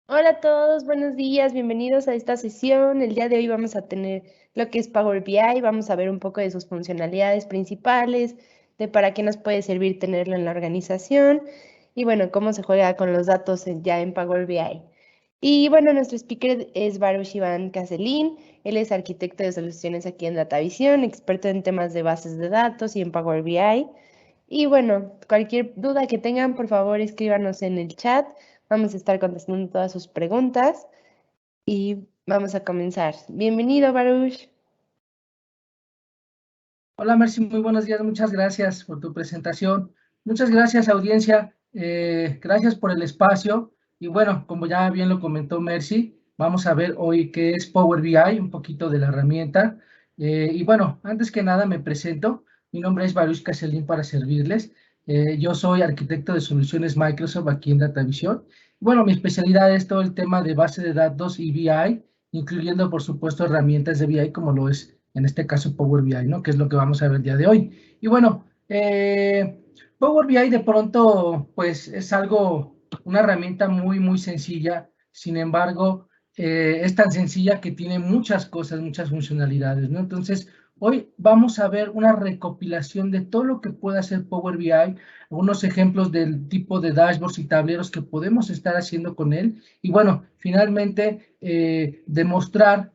Hola a todos, buenos días, bienvenidos a esta sesión. El día de hoy vamos a tener lo que es Power BI, vamos a ver un poco de sus funcionalidades principales, de para qué nos puede servir tenerlo en la organización y bueno, cómo se juega con los datos ya en Power BI. Y bueno, nuestro speaker es Baruch Iván Caselín, él es arquitecto de soluciones aquí en DataVision, experto en temas de bases de datos y en Power BI. Y bueno, cualquier duda que tengan, por favor, escríbanos en el chat. Vamos a estar contestando todas sus preguntas y vamos a comenzar. Bienvenido, Baruch. Hola, Mercy, muy buenos días. Muchas gracias por tu presentación. Muchas gracias, audiencia. Gracias por el espacio. Y bueno, como ya bien lo comentó Mercy, vamos a ver hoy qué es Power BI, un poquito de la herramienta. Y bueno, antes que nada me presento. Mi nombre es Baruch Caselín para servirles. Yo soy arquitecto de soluciones Microsoft aquí en DataVision. Bueno, mi especialidad es todo el tema de base de datos y BI, incluyendo, por supuesto, herramientas de BI como lo es en este caso Power BI, ¿no? Que es lo que vamos a ver el día de hoy. Y bueno, Power BI de pronto, pues es algo, una herramienta muy sencilla, sin embargo, es tan sencilla que tiene muchas cosas, muchas funcionalidades, ¿no? Entonces, hoy vamos a ver una recopilación de todo lo que puede hacer Power BI, algunos ejemplos del tipo de dashboards y tableros que podemos estar haciendo con él, y bueno, finalmente demostrar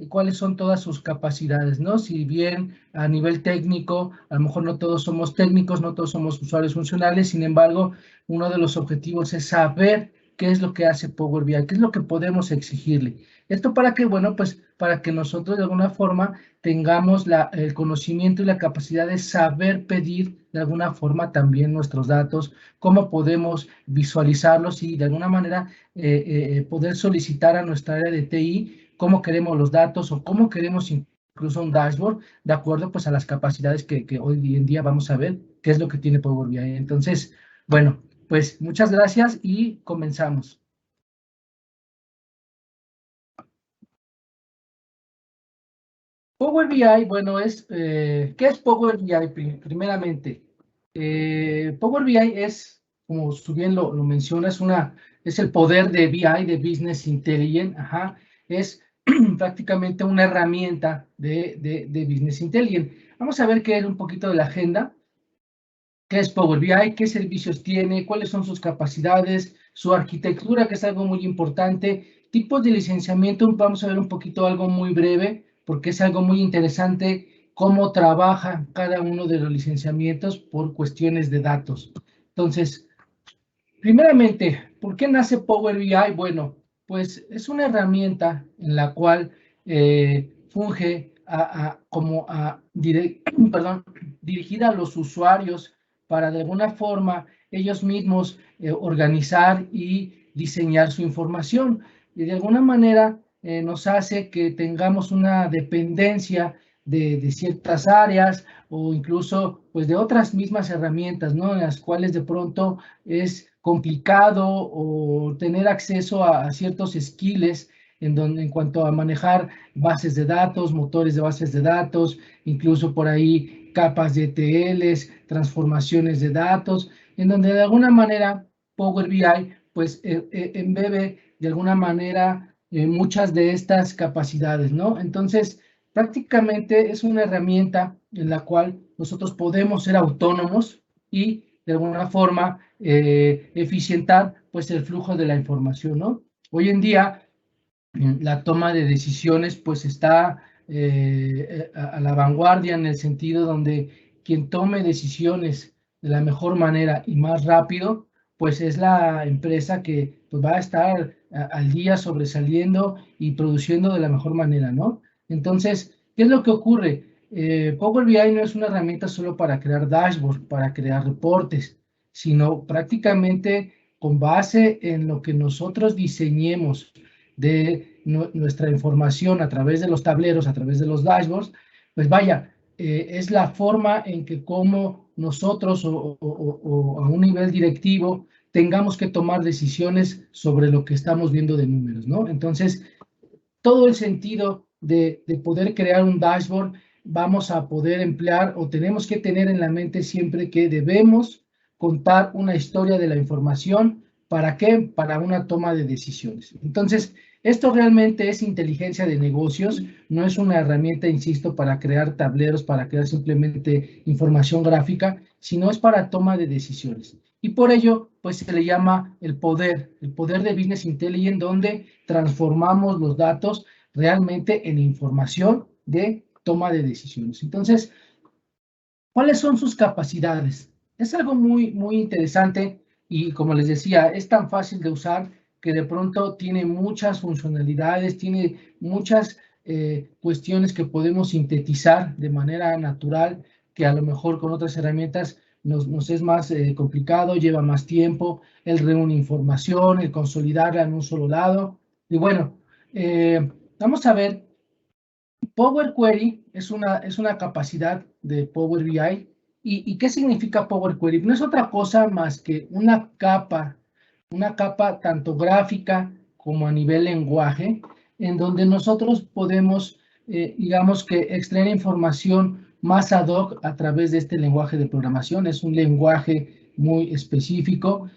cuáles son todas sus capacidades, ¿no? Si bien a nivel técnico, a lo mejor no todos somos técnicos, no todos somos usuarios funcionales, sin embargo, uno de los objetivos es saber qué es lo que hace Power BI, qué es lo que podemos exigirle. Esto para que, bueno, pues para que nosotros de alguna forma tengamos el conocimiento y la capacidad de saber pedir de alguna forma también nuestros datos, cómo podemos visualizarlos y de alguna manera poder solicitar a nuestra área de TI cómo queremos los datos o cómo queremos incluso un dashboard de acuerdo pues a las capacidades que hoy en día vamos a ver qué es lo que tiene Power BI. Entonces, bueno, pues muchas gracias y comenzamos. Power BI, bueno, ¿qué es Power BI? Primeramente, Power BI es, como tú bien lo mencionas, es el poder de BI, de Business Intelligence, ajá, es prácticamente una herramienta de Business Intelligence. Vamos a ver qué es un poquito de la agenda, qué es Power BI, qué servicios tiene, cuáles son sus capacidades, su arquitectura, que es algo muy importante, tipos de licenciamiento, vamos a ver un poquito algo muy breve, porque es algo muy interesante, cómo trabaja cada uno de los licenciamientos por cuestiones de datos. Entonces, primeramente, ¿por qué nace Power BI? Bueno, pues es una herramienta en la cual funge perdón, dirigida a los usuarios para de alguna forma ellos mismos organizar y diseñar su información. Y de alguna manera nos hace que tengamos una dependencia de ciertas áreas o incluso pues de otras mismas herramientas, ¿no? En las cuales de pronto es complicado o tener acceso a ciertos skills en cuanto a manejar bases de datos, motores de bases de datos, incluso por ahí capas de ETLs, transformaciones de datos, en donde de alguna manera Power BI pues embebe de alguna manera muchas de estas capacidades, ¿no? Entonces, prácticamente es una herramienta en la cual nosotros podemos ser autónomos y de alguna forma eficientar pues el flujo de la información, ¿no? Hoy en día la toma de decisiones pues está a la vanguardia en el sentido donde quien tome decisiones de la mejor manera y más rápido, pues es la empresa que pues, va a estar al día sobresaliendo y produciendo de la mejor manera, ¿no? Entonces, ¿qué es lo que ocurre? Power BI no es una herramienta solo para crear dashboards, para crear reportes, sino prácticamente con base en lo que nosotros diseñemos de nuestra información a través de los tableros, a través de los dashboards, pues vaya, es la forma en que como nosotros o a un nivel directivo tengamos que tomar decisiones sobre lo que estamos viendo de números, ¿no? Entonces, todo el sentido de poder crear un dashboard, vamos a poder emplear o tenemos que tener en la mente siempre que debemos contar una historia de la información ¿Para qué? Para una toma de decisiones. Entonces, esto realmente es inteligencia de negocios, no es una herramienta, insisto, para crear tableros, para crear simplemente información gráfica, sino es para toma de decisiones. Y por ello, pues se le llama el poder de Business Intelligence, donde transformamos los datos realmente en información de toma de decisiones. Entonces, ¿cuáles son sus capacidades? Es algo muy interesante y, como les decía, es tan fácil de usar que de pronto tiene muchas funcionalidades, tiene muchas cuestiones que podemos sintetizar de manera natural, que a lo mejor con otras herramientas nos es más complicado, lleva más tiempo, el reúne información, el consolidarla en un solo lado. Y bueno, vamos a ver. Power Query es una capacidad de Power BI. ¿Y qué significa Power Query? No es otra cosa más que una capa tanto gráfica como a nivel lenguaje, en donde nosotros podemos, digamos que, extraer información más ad hoc a través de este lenguaje de programación. Es un lenguaje muy específico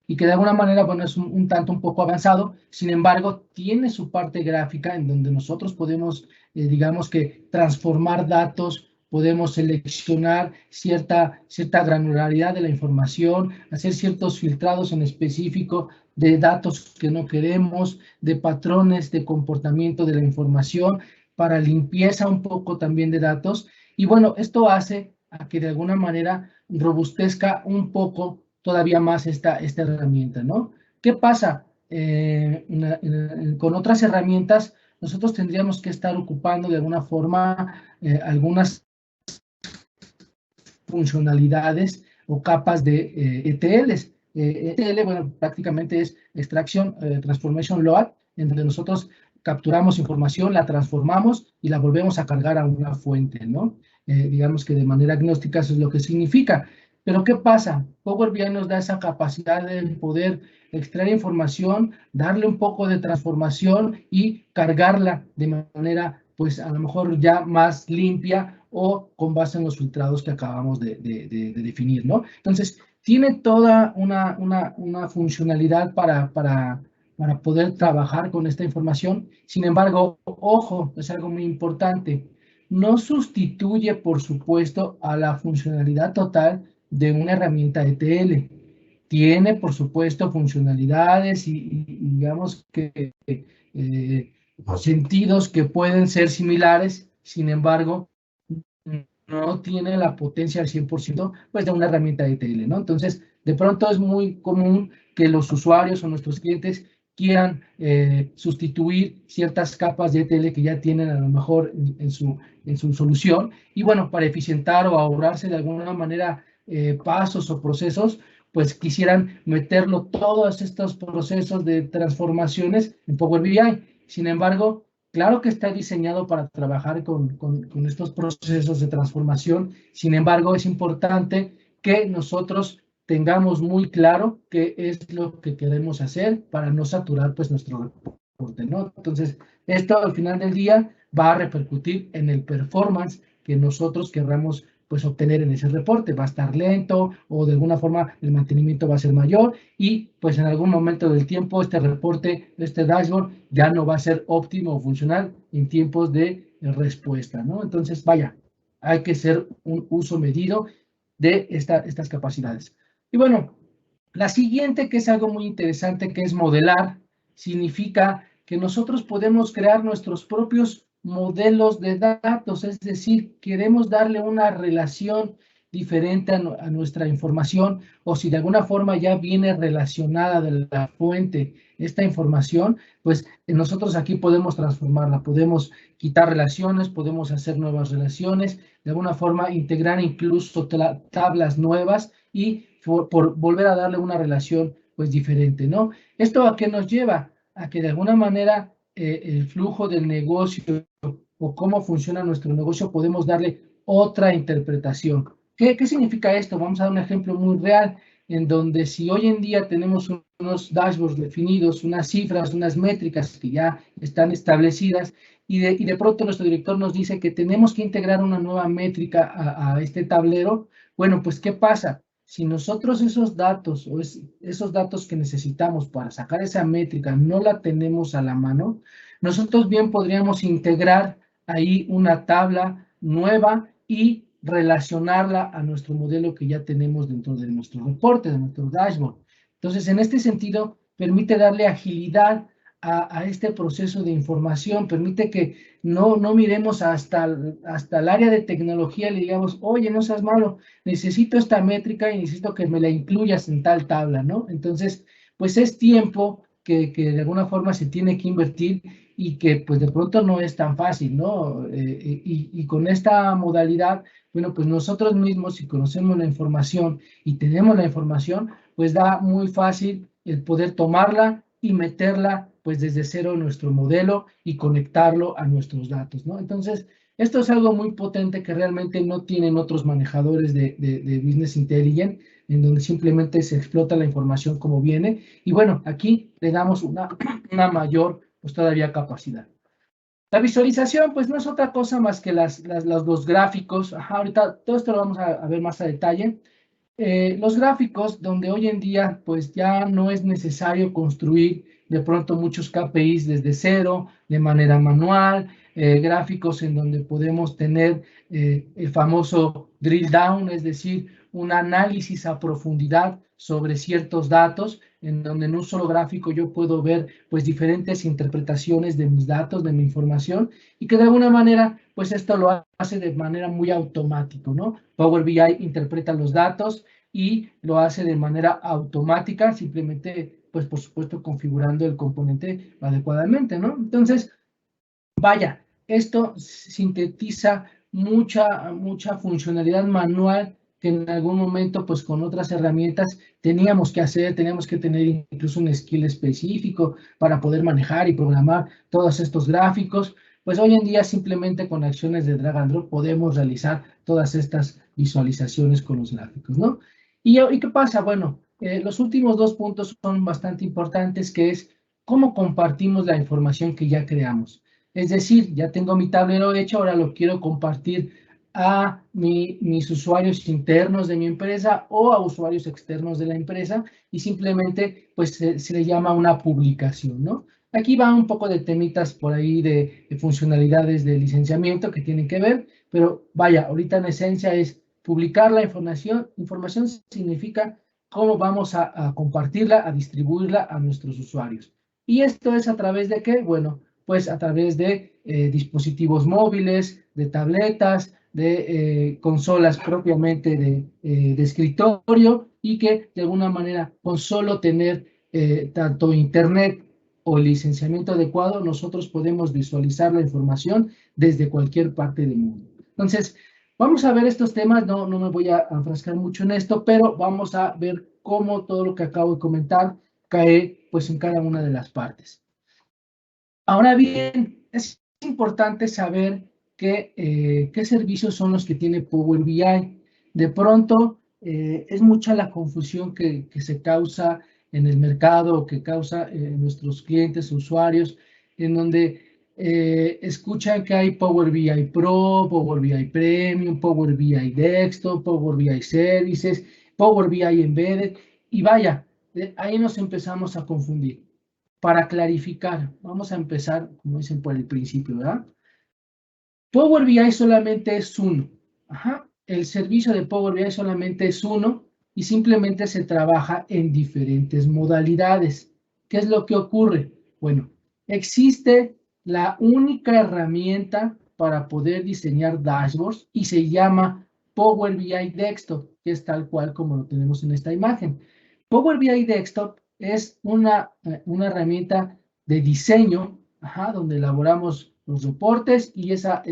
y que de alguna manera, bueno, es un poco avanzado, sin embargo, tiene su parte gráfica en donde nosotros podemos, digamos que, transformar datos, podemos seleccionar cierta granularidad de la información, hacer ciertos filtrados en específico de datos que no queremos, de patrones de comportamiento de la información, para limpieza un poco también de datos. Y bueno, esto hace a que de alguna manera robustezca un poco todavía más esta herramienta, ¿no? ¿Qué pasa? Con otras herramientas, nosotros tendríamos que estar ocupando de alguna forma algunas funcionalidades o capas de ETLs. ETL, bueno, prácticamente es Extraction Transformation Load, en donde nosotros capturamos información, la transformamos y la volvemos a cargar a una fuente, ¿no? Digamos que de manera agnóstica eso es lo que significa. Pero ¿qué pasa? Power BI nos da esa capacidad de poder extraer información, darle un poco de transformación y cargarla de manera, pues a lo mejor ya más limpia o con base en los filtrados que acabamos de definir, ¿no? Entonces, tiene toda una funcionalidad para poder trabajar con esta información. Sin embargo, ojo, es algo muy importante. No sustituye, por supuesto, a la funcionalidad total de una herramienta ETL. Tiene, por supuesto, funcionalidades y digamos que sentidos que pueden ser similares, sin embargo, no tiene la potencia al 100% pues, de una herramienta de ETL, ¿no? Entonces, de pronto es muy común que los usuarios o nuestros clientes quieran sustituir ciertas capas de ETL que ya tienen a lo mejor en su solución. Y bueno, para eficientar o ahorrarse de alguna manera pasos o procesos, pues quisieran meterlo todos estos procesos de transformaciones en Power BI. Sin embargo, claro que está diseñado para trabajar con estos procesos de transformación. Sin embargo, es importante que nosotros tengamos muy claro qué es lo que queremos hacer para no saturar pues nuestro reporte, ¿no? Entonces, esto al final del día va a repercutir en el performance que nosotros querramos pues obtener en ese reporte. Va a estar lento o de alguna forma el mantenimiento va a ser mayor y pues en algún momento del tiempo este reporte, este dashboard ya no va a ser óptimo o funcional en tiempos de respuesta, ¿no? Entonces, vaya, hay que hacer un uso medido de estas capacidades. Y bueno, la siguiente, que es algo muy interesante, que es modelar, significa que nosotros podemos crear nuestros propios modelos de datos, es decir, queremos darle una relación diferente a nuestra información, o si de alguna forma ya viene relacionada de la fuente esta información, pues nosotros aquí podemos transformarla, podemos quitar relaciones, podemos hacer nuevas relaciones, de alguna forma integrar incluso tablas nuevas y por volver a darle una relación pues diferente, ¿no? ¿Esto a qué nos lleva? A que de alguna manera el flujo del negocio o cómo funciona nuestro negocio podemos darle otra interpretación. ¿Qué significa esto? Vamos a dar un ejemplo muy real en donde si hoy en día tenemos unos dashboards definidos, unas cifras, unas métricas que ya están establecidas y de pronto nuestro director nos dice que tenemos que integrar una nueva métrica a este tablero, bueno, pues ¿qué pasa? Si nosotros esos datos o esos datos que necesitamos para sacar esa métrica no la tenemos a la mano, nosotros bien podríamos integrar ahí una tabla nueva y relacionarla a nuestro modelo que ya tenemos dentro de nuestro reporte, de nuestro dashboard. Entonces, en este sentido, permite darle agilidad a este proceso de información, permite que no miremos hasta el área de tecnología y le digamos, oye, no seas malo, necesito esta métrica y necesito que me la incluyas en tal tabla, ¿no? Entonces, pues es tiempo que de alguna forma se tiene que invertir y que pues de pronto no es tan fácil, ¿no? Y con esta modalidad, bueno, pues nosotros mismos, si conocemos la información y tenemos la información, pues da muy fácil el poder tomarla y meterla pues desde cero en nuestro modelo y conectarlo a nuestros datos, ¿no? Entonces, esto es algo muy potente que realmente no tienen otros manejadores de Business Intelligence, en donde simplemente se explota la información como viene. Y bueno, aquí le damos una mayor, pues todavía capacidad. La visualización, pues no es otra cosa más que los gráficos. Ajá, ahorita todo esto lo vamos a ver más a detalle. Los gráficos, donde hoy en día pues ya no es necesario construir de pronto muchos KPIs desde cero, de manera manual, gráficos en donde podemos tener el famoso drill down, es decir, un análisis a profundidad sobre ciertos datos, en donde en un solo gráfico yo puedo ver pues diferentes interpretaciones de mis datos, de mi información, y que de alguna manera pues esto lo hace de manera muy automático, ¿no? Power BI interpreta los datos y lo hace de manera automática, simplemente, pues por supuesto, configurando el componente adecuadamente, ¿no? Entonces, vaya, esto sintetiza mucha funcionalidad manual que en algún momento, pues con otras herramientas teníamos que hacer, teníamos que tener incluso un skill específico para poder manejar y programar todos estos gráficos. Pues hoy en día simplemente con acciones de drag and drop podemos realizar todas estas visualizaciones con los gráficos, ¿no? ¿Y qué pasa? Bueno, los últimos dos puntos son bastante importantes, que es cómo compartimos la información que ya creamos. Es decir, ya tengo mi tablero hecho, ahora lo quiero compartir a mis usuarios internos de mi empresa o a usuarios externos de la empresa y simplemente pues se le llama una publicación, ¿no? Aquí va un poco de temitas por ahí de funcionalidades de licenciamiento que tienen que ver, pero vaya, ahorita en esencia es publicar la información. Información significa cómo vamos a compartirla, a distribuirla a nuestros usuarios. ¿Y esto es a través de qué? Bueno, pues a través de dispositivos móviles, de tabletas, de consolas propiamente de escritorio y que de alguna manera con solo tener tanto internet o licenciamiento adecuado, nosotros podemos visualizar la información desde cualquier parte del mundo. Entonces, vamos a ver estos temas, no me voy a enfrascar mucho en esto, pero vamos a ver cómo todo lo que acabo de comentar cae pues en cada una de las partes. Ahora bien, es importante saber qué servicios son los que tiene Power BI. De pronto, es mucha la confusión que se causa en el mercado, que causa nuestros clientes, usuarios, en donde escuchan que hay Power BI Pro, Power BI Premium, Power BI Desktop, Power BI Services, Power BI Embedded, y vaya, ahí nos empezamos a confundir. Para clarificar, vamos a empezar, como dicen, por el principio, ¿verdad? Power BI solamente es uno. Ajá. El servicio de Power BI solamente es uno y simplemente se trabaja en diferentes modalidades. ¿Qué es lo que ocurre? Bueno, existe la única herramienta para poder diseñar dashboards y se llama Power BI Desktop, que es tal cual como lo tenemos en esta imagen. Power BI Desktop es una herramienta de diseño, ajá, donde elaboramos los reportes y esa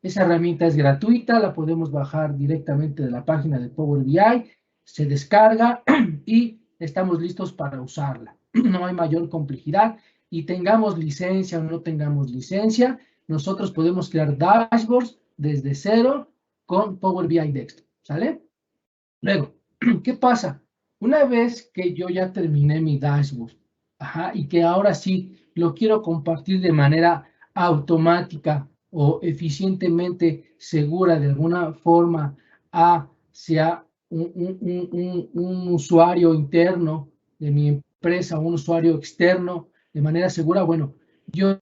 herramienta es gratuita, la podemos bajar directamente de la página de Power BI, se descarga y estamos listos para usarla. No hay mayor complejidad y tengamos licencia o no tengamos licencia, nosotros podemos crear dashboards desde cero con Power BI Desktop, ¿sale? Luego, ¿qué pasa? Una vez que yo ya terminé mi dashboard, ajá, y que ahora sí lo quiero compartir de manera automática o eficientemente segura de alguna forma hacia un usuario interno de mi empresa, un usuario externo de manera segura, bueno, yo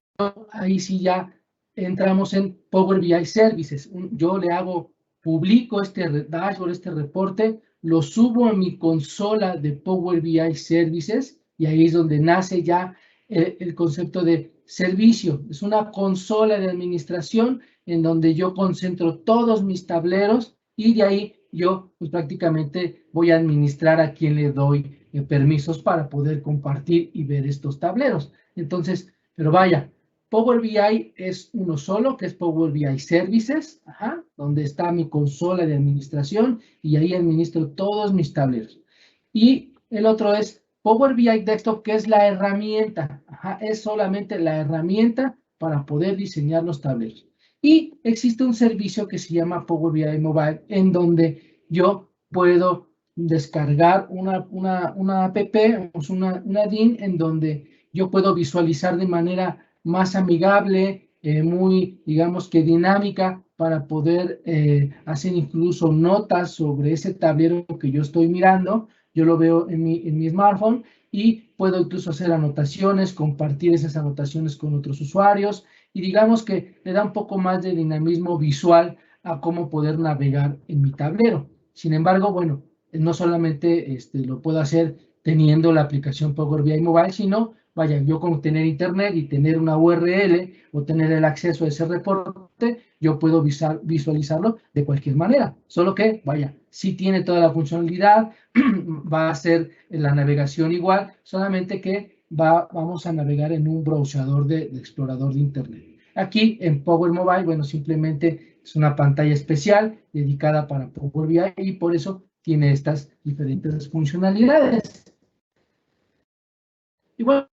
ahí sí ya entramos en Power BI Services. Yo le hago, publico este dashboard, este reporte, lo subo a mi consola de Power BI Services y ahí es donde nace ya el concepto de servicio. Es una consola de administración en donde yo concentro todos mis tableros y de ahí yo pues prácticamente voy a administrar a quien le doy permisos para poder compartir y ver estos tableros. Entonces, pero vaya, Power BI es uno solo, que es Power BI Services, donde está mi consola de administración y ahí administro todos mis tableros. Y el otro es Power BI Desktop, que es la herramienta, es solamente la herramienta para poder diseñar los tableros. Y existe un servicio que se llama Power BI Mobile, en donde yo puedo descargar una app, una DIN, en donde yo puedo visualizar de manera más amigable, muy, digamos que dinámica, para poder hacer incluso notas sobre ese tablero que yo estoy mirando. Yo lo veo en mi smartphone y puedo incluso hacer anotaciones, compartir esas anotaciones con otros usuarios y digamos que le da un poco más de dinamismo visual a cómo poder navegar en mi tablero. Sin embargo, bueno, no solamente lo puedo hacer teniendo la aplicación Power BI Mobile, sino, vaya, yo con tener internet y tener una URL o tener el acceso a ese reporte, yo puedo visualizarlo de cualquier manera. Solo que, vaya, sí tiene toda la funcionalidad, va a ser la navegación igual, solamente que vamos a navegar en un browser de explorador de internet. Aquí en Power Mobile, bueno, simplemente es una pantalla especial dedicada para Power BI y por eso tiene estas diferentes funcionalidades. Y bueno,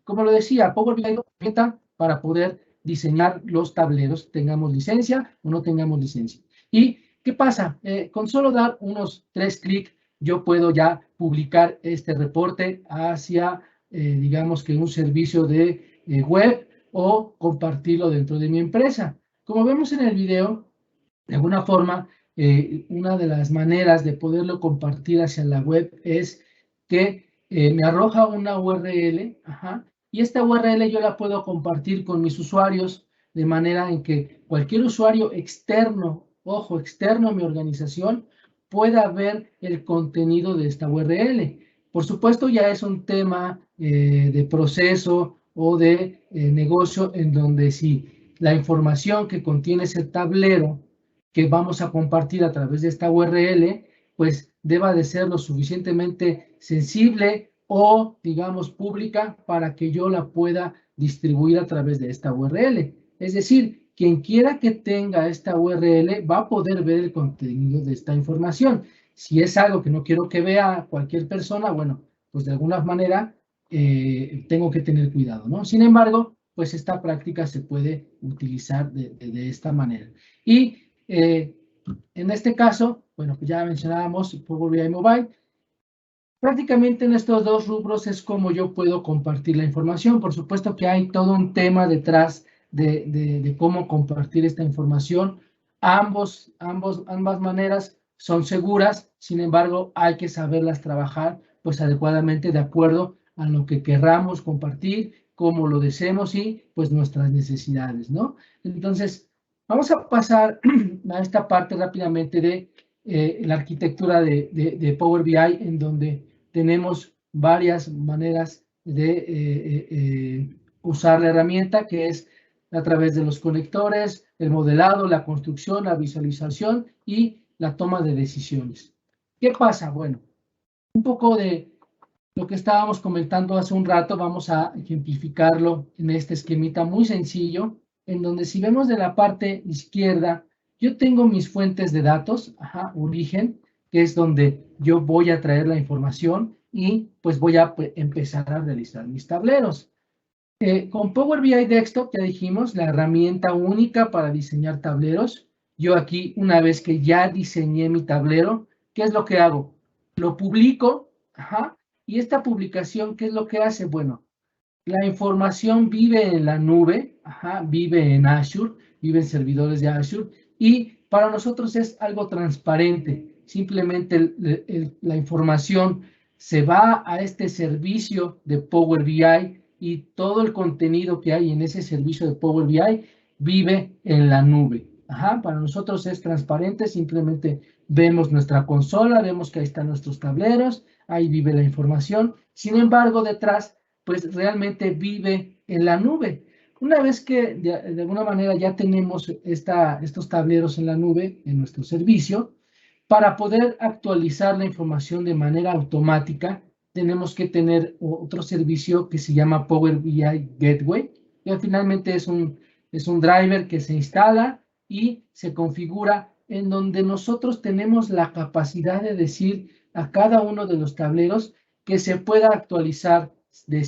como lo decía, Power BI es una para poder diseñar los tableros, tengamos licencia o no tengamos licencia. ¿Y qué pasa? Con solo dar unos 3 clics, yo puedo ya publicar este reporte hacia, digamos que un servicio de web o compartirlo dentro de mi empresa. Como vemos en el video, de alguna forma, una de las maneras de poderlo compartir hacia la web es que me arroja una URL, y esta URL yo la puedo compartir con mis usuarios de manera en que cualquier usuario externo, ojo, externo a mi organización, pueda ver el contenido de esta URL. Por supuesto, ya es un tema de proceso o de negocio en donde si la información que contiene ese tablero que vamos a compartir a través de esta URL, pues deba de ser lo suficientemente sensible o, digamos, pública para que yo la pueda distribuir a través de esta URL. Es decir, quien quiera que tenga esta URL va a poder ver el contenido de esta información. Si es algo que no quiero que vea cualquier persona, bueno, pues de alguna manera tengo que tener cuidado, ¿no? Sin embargo, pues esta práctica se puede utilizar de esta manera. Y en este caso, bueno, pues ya mencionábamos Power BI Mobile. Prácticamente en estos dos rubros es como yo puedo compartir la información. Por supuesto que hay todo un tema detrás de cómo compartir esta información. Ambas maneras son seguras, sin embargo, hay que saberlas trabajar pues adecuadamente de acuerdo a lo que querramos compartir, cómo lo deseemos y pues nuestras necesidades, ¿no? Entonces, vamos a pasar a esta parte rápidamente de la arquitectura de Power BI, en donde tenemos varias maneras de usar la herramienta, que es a través de los conectores, el modelado, la construcción, la visualización y la toma de decisiones. ¿Qué pasa? Bueno, un poco de lo que estábamos comentando hace un rato, vamos a ejemplificarlo en este esquemita muy sencillo, en donde si vemos de la parte izquierda, yo tengo mis fuentes de datos, origen, que es donde yo voy a traer la información y pues voy a empezar a realizar mis tableros. Con Power BI Desktop, ya dijimos, la herramienta única para diseñar tableros. Yo aquí, una vez que ya diseñé mi tablero, ¿qué es lo que hago? Lo publico, y esta publicación, ¿qué es lo que hace? Bueno, la información vive en la nube, vive en Azure, vive en servidores de Azure, y para nosotros es algo transparente. simplemente la información se va a este servicio de Power BI y todo el contenido que hay en ese servicio de Power BI vive en la nube. Para nosotros es transparente, simplemente vemos nuestra consola, vemos que ahí están nuestros tableros, ahí vive la información. Sin embargo, detrás, pues realmente vive en la nube. Una vez que de alguna manera ya tenemos estos tableros en la nube, en nuestro servicio, para poder actualizar la información de manera automática, tenemos que tener otro servicio que se llama Power BI Gateway, que finalmente es un driver que se instala y se configura en donde nosotros tenemos la capacidad de decir a cada uno de los tableros que se pueda actualizar de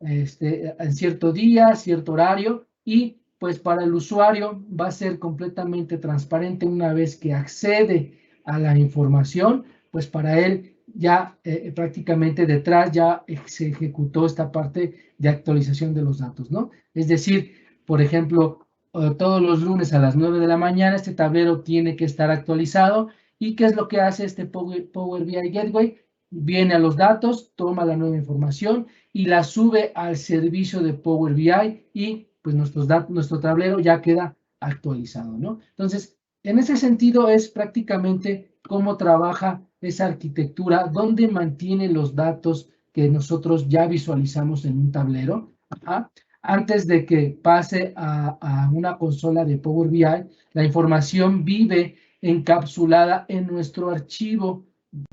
en cierto día, cierto horario, y pues para el usuario va a ser completamente transparente una vez que accede a la información, pues para él ya prácticamente detrás ya se ejecutó esta parte de actualización de los datos, ¿no? Es decir, por ejemplo, todos los lunes a las 9 de la mañana este tablero tiene que estar actualizado. ¿Y qué es lo que hace este Power BI Gateway? Viene a los datos, toma la nueva información y la sube al servicio de Power BI y pues nuestro tablero ya queda actualizado, ¿no? Entonces, en ese sentido es prácticamente cómo trabaja esa arquitectura, donde mantiene los datos que nosotros ya visualizamos en un tablero. Antes de que pase a una consola de Power BI, la información vive encapsulada en nuestro archivo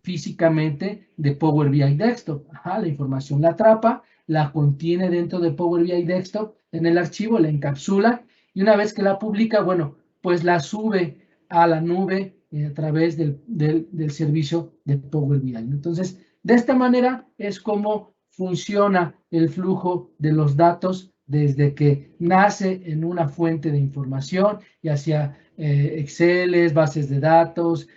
físicamente de Power BI Desktop. La información la atrapa, la contiene dentro de Power BI Desktop en el archivo, la encapsula y una vez que la publica, bueno, pues la sube a la nube a través del servicio de Power BI. Entonces, de esta manera es como funciona el flujo de los datos desde que nace en una fuente de información, ya sea Excel, bases de datos,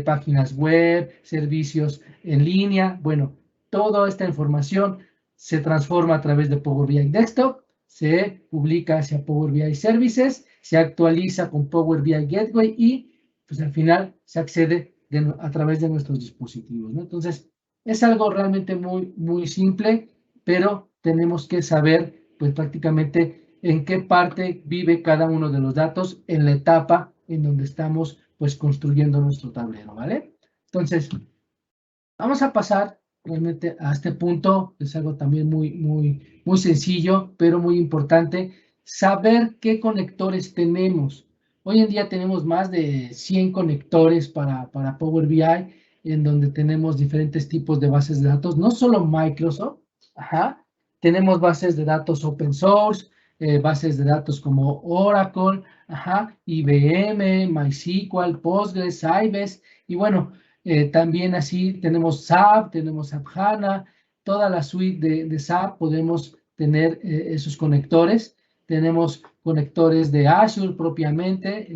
páginas web, servicios en línea. Bueno, toda esta información se transforma a través de Power BI Desktop, se publica hacia Power BI Services, se actualiza con Power BI Gateway y pues al final se accede a través de nuestros dispositivos, ¿no? Entonces, es algo realmente muy, muy simple, pero tenemos que saber pues prácticamente en qué parte vive cada uno de los datos en la etapa en donde estamos pues construyendo nuestro tablero, ¿vale? Entonces, vamos a pasar realmente a este punto, es algo también muy, muy, muy sencillo, pero muy importante, saber qué conectores tenemos. Hoy en día tenemos más de 100 conectores para Power BI, en donde tenemos diferentes tipos de bases de datos, no solo Microsoft, tenemos bases de datos open source, bases de datos como Oracle, IBM, MySQL, Postgres, Sybase, y bueno, también así tenemos SAP, tenemos SAP HANA, toda la suite de SAP podemos tener esos conectores. Tenemos conectores de Azure propiamente,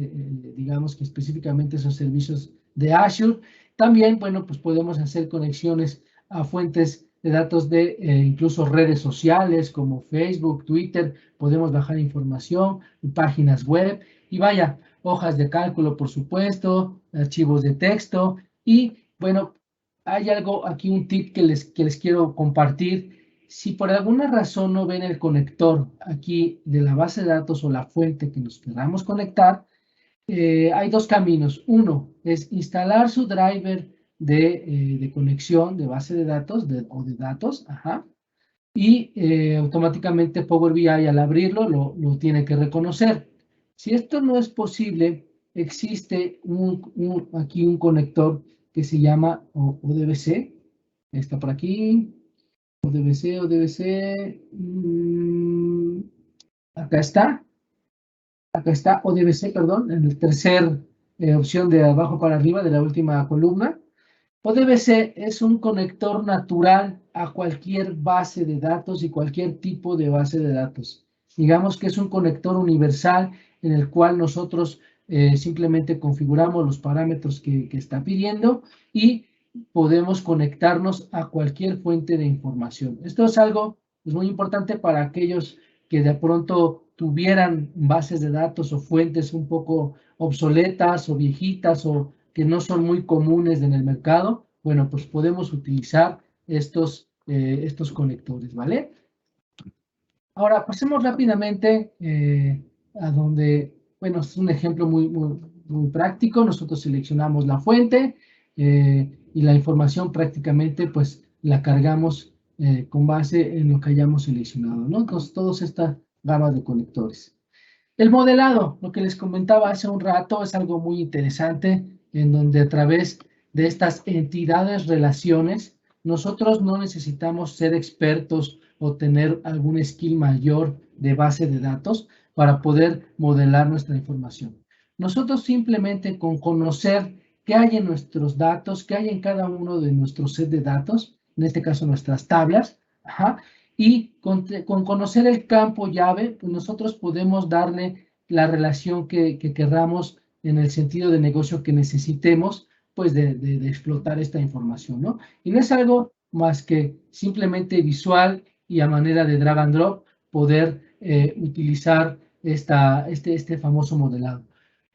digamos que específicamente esos servicios de Azure. También, bueno, pues podemos hacer conexiones a fuentes de datos de incluso redes sociales como Facebook, Twitter, podemos bajar información, páginas web y vaya, hojas de cálculo, por supuesto, archivos de texto y bueno, hay algo aquí, un tip que les quiero compartir. Si por alguna razón no ven el conector aquí de la base de datos o la fuente que nos queramos conectar, hay dos caminos. Uno es instalar su driver de conexión de base de datos o de datos, y automáticamente Power BI al abrirlo lo tiene que reconocer. Si esto no es posible, existe aquí un conector que se llama ODBC. Está por aquí. ODBC. Acá está. Acá está ODBC, perdón, en la tercera opción de abajo para arriba de la última columna. ODBC es un conector natural a cualquier base de datos y cualquier tipo de base de datos. Digamos que es un conector universal en el cual nosotros simplemente configuramos los parámetros que está pidiendo y podemos conectarnos a cualquier fuente de información. Esto es algo muy importante para aquellos que de pronto tuvieran bases de datos o fuentes un poco obsoletas o viejitas o que no son muy comunes en el mercado, bueno, pues podemos utilizar estos conectores, ¿vale? Ahora, pasemos rápidamente a donde, bueno, es un ejemplo muy práctico. Nosotros seleccionamos la fuente y la información prácticamente, pues, la cargamos con base en lo que hayamos seleccionado, ¿no? Entonces, toda esta gama de conectores. El modelado, lo que les comentaba hace un rato, es algo muy interesante en donde a través de estas entidades, relaciones, nosotros no necesitamos ser expertos o tener algún skill mayor de base de datos para poder modelar nuestra información. Nosotros simplemente con conocer qué hay en nuestros datos, qué hay en cada uno de nuestros set de datos, en este caso nuestras tablas, y con conocer el campo llave, pues nosotros podemos darle la relación que querramos en el sentido de negocio que necesitemos, pues de explotar esta información, ¿no? Y no es algo más que simplemente visual y a manera de drag and drop poder utilizar este famoso modelado.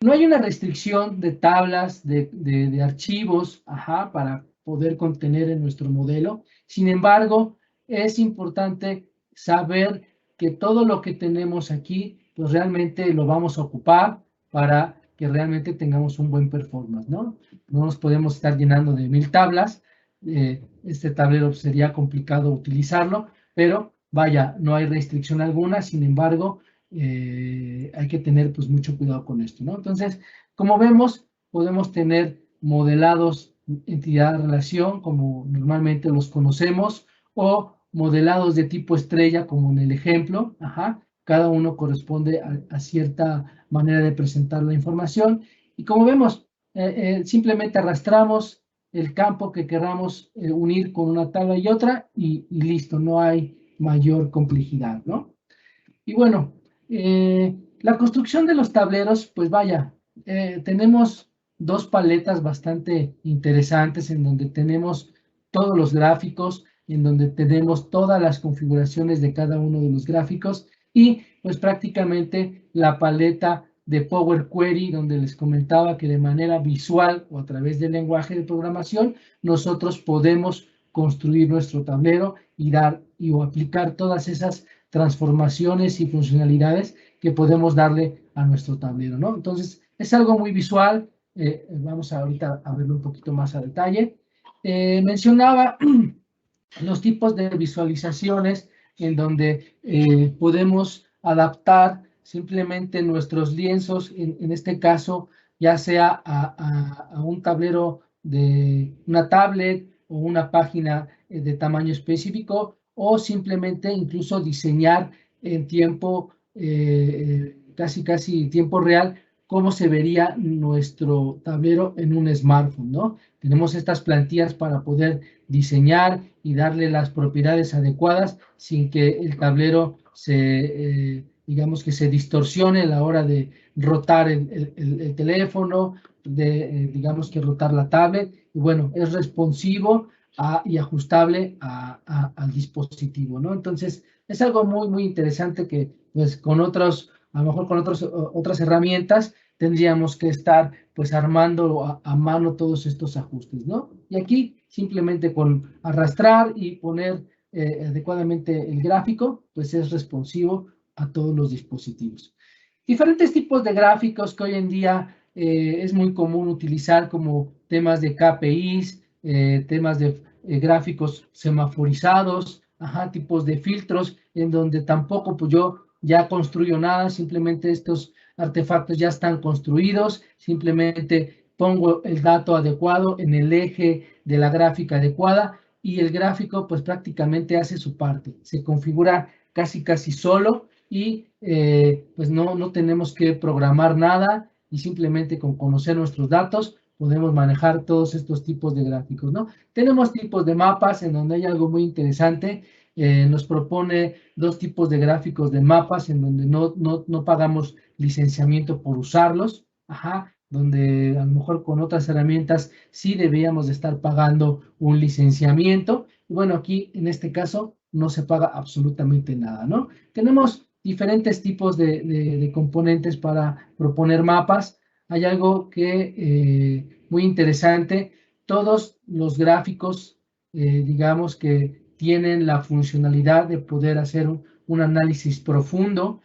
No hay una restricción de tablas, de archivos, para poder contener en nuestro modelo. Sin embargo, es importante saber que todo lo que tenemos aquí, pues realmente lo vamos a ocupar para que realmente tengamos un buen performance, ¿no? No nos podemos estar llenando de 1000 tablas. Este tablero sería complicado utilizarlo, pero vaya, no hay restricción alguna. Sin embargo, hay que tener pues mucho cuidado con esto, ¿no? Entonces, como vemos, podemos tener modelados entidad-relación, como normalmente los conocemos, o modelados de tipo estrella, como en el ejemplo. Cada uno corresponde a cierta manera de presentar la información. Y como vemos, simplemente arrastramos el campo que queramos unir con una tabla y otra y listo, no hay mayor complejidad, ¿no? Y bueno, la construcción de los tableros, pues vaya, tenemos dos paletas bastante interesantes en donde tenemos todos los gráficos, en donde tenemos todas las configuraciones de cada uno de los gráficos y pues prácticamente la paleta de Power Query, donde les comentaba que de manera visual o a través del lenguaje de programación, nosotros podemos construir nuestro tablero y dar o aplicar todas esas transformaciones y funcionalidades que podemos darle a nuestro tablero, ¿no? Entonces, es algo muy visual. Vamos ahorita a verlo un poquito más a detalle. Mencionaba los tipos de visualizaciones en donde podemos adaptar simplemente nuestros lienzos, en este caso, ya sea a un tablero de una tablet o una página de tamaño específico, o simplemente incluso diseñar en tiempo, casi tiempo real, cómo se vería nuestro tablero en un smartphone, ¿no? Tenemos estas plantillas para poder diseñar y darle las propiedades adecuadas sin que el tablero digamos que se distorsione a la hora de rotar el teléfono, digamos que rotar la tablet. Y bueno, es responsivo y ajustable al dispositivo, ¿no? Entonces, es algo muy interesante que, pues, a lo mejor con otras herramientas, tendríamos que estar, pues, armando a mano todos estos ajustes, ¿no? Y aquí, simplemente con arrastrar y poner adecuadamente el gráfico, pues, es responsivo a todos los dispositivos. Diferentes tipos de gráficos que hoy en día es muy común utilizar, como temas de KPIs, temas de gráficos semaforizados, tipos de filtros, en donde tampoco pues yo ya construyo nada, simplemente estos artefactos ya están construidos, simplemente pongo el dato adecuado en el eje de la gráfica adecuada y el gráfico pues prácticamente hace su parte, se configura casi solo y pues no tenemos que programar nada y simplemente con conocer nuestros datos podemos manejar todos estos tipos de gráficos, ¿no? Tenemos tipos de mapas en donde hay algo muy interesante. Nos propone dos tipos de gráficos de mapas en donde no pagamos licenciamiento por usarlos, donde a lo mejor con otras herramientas sí deberíamos de estar pagando un licenciamiento. Y bueno, aquí en este caso no se paga absolutamente nada, ¿no? Tenemos diferentes tipos de componentes para proponer mapas. Hay algo que muy interesante. Todos los gráficos, digamos que tienen la funcionalidad de poder hacer un análisis profundo,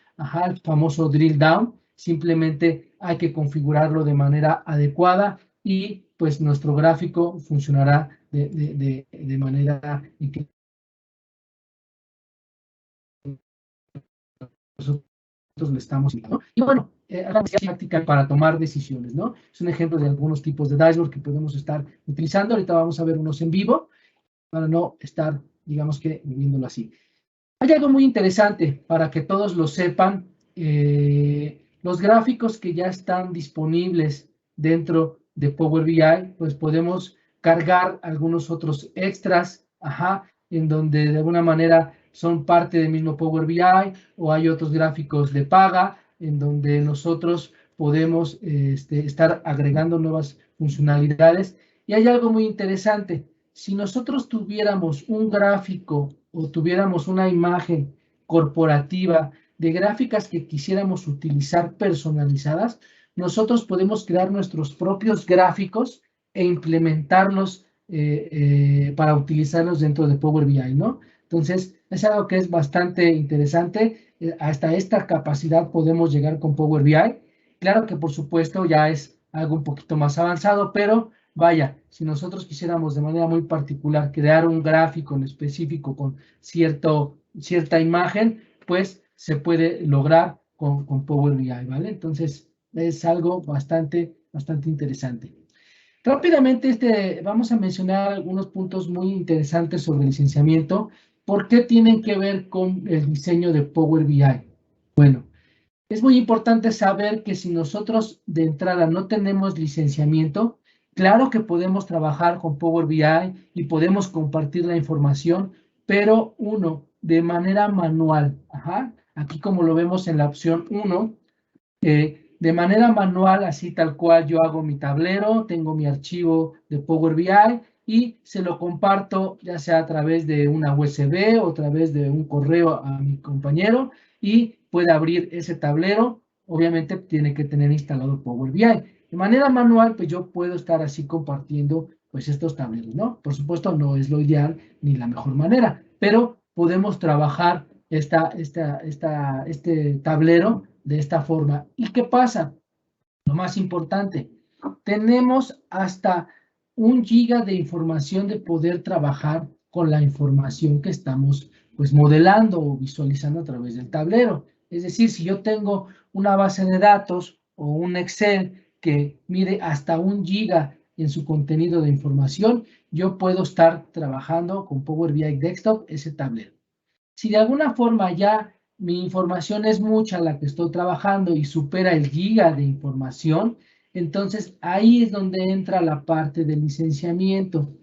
el famoso drill down. Simplemente hay que configurarlo de manera adecuada y pues nuestro gráfico funcionará de manera en que nosotros le estamos ¿no? Y bueno, práctica para tomar decisiones, ¿no? Es un ejemplo de algunos tipos de dashboard que podemos estar utilizando. Ahorita vamos a ver unos en vivo para no estar, digamos que, viviéndolo así. Hay algo muy interesante para que todos lo sepan. Los gráficos que ya están disponibles dentro de Power BI, pues podemos cargar algunos otros extras, en donde de alguna manera son parte del mismo Power BI, o hay otros gráficos de paga, en donde nosotros podemos estar agregando nuevas funcionalidades. Y hay algo muy interesante. Si nosotros tuviéramos un gráfico o tuviéramos una imagen corporativa de gráficas que quisiéramos utilizar personalizadas, nosotros podemos crear nuestros propios gráficos e implementarlos para utilizarlos dentro de Power BI, ¿no? Entonces, es algo que es bastante interesante. Hasta esta capacidad podemos llegar con Power BI. Claro que, por supuesto, ya es algo un poquito más avanzado, pero vaya, si nosotros quisiéramos de manera muy particular crear un gráfico en específico con cierta imagen, pues se puede lograr con Power BI, ¿vale? Entonces, es algo bastante interesante. Rápidamente, vamos a mencionar algunos puntos muy interesantes sobre el licenciamiento. ¿Por qué tienen que ver con el diseño de Power BI? Bueno, es muy importante saber que si nosotros de entrada no tenemos licenciamiento, claro que podemos trabajar con Power BI y podemos compartir la información, pero de manera manual. Aquí como lo vemos en la opción 1, de manera manual, así tal cual yo hago mi tablero, tengo mi archivo de Power BI y se lo comparto ya sea a través de una USB o a través de un correo a mi compañero y puede abrir ese tablero. Obviamente tiene que tener instalado Power BI. De manera manual, pues yo puedo estar así compartiendo pues estos tableros, ¿no? Por supuesto, no es lo ideal ni la mejor manera, pero podemos trabajar este tablero de esta forma. ¿Y qué pasa? Lo más importante, tenemos hasta 1 giga de información de poder trabajar con la información que estamos pues modelando o visualizando a través del tablero. Es decir, si yo tengo una base de datos o un Excel que mide hasta 1 giga en su contenido de información, yo puedo estar trabajando con Power BI Desktop ese tablero. Si de alguna forma ya mi información es mucha la que estoy trabajando y supera el giga de información, entonces ahí es donde entra la parte del licenciamiento.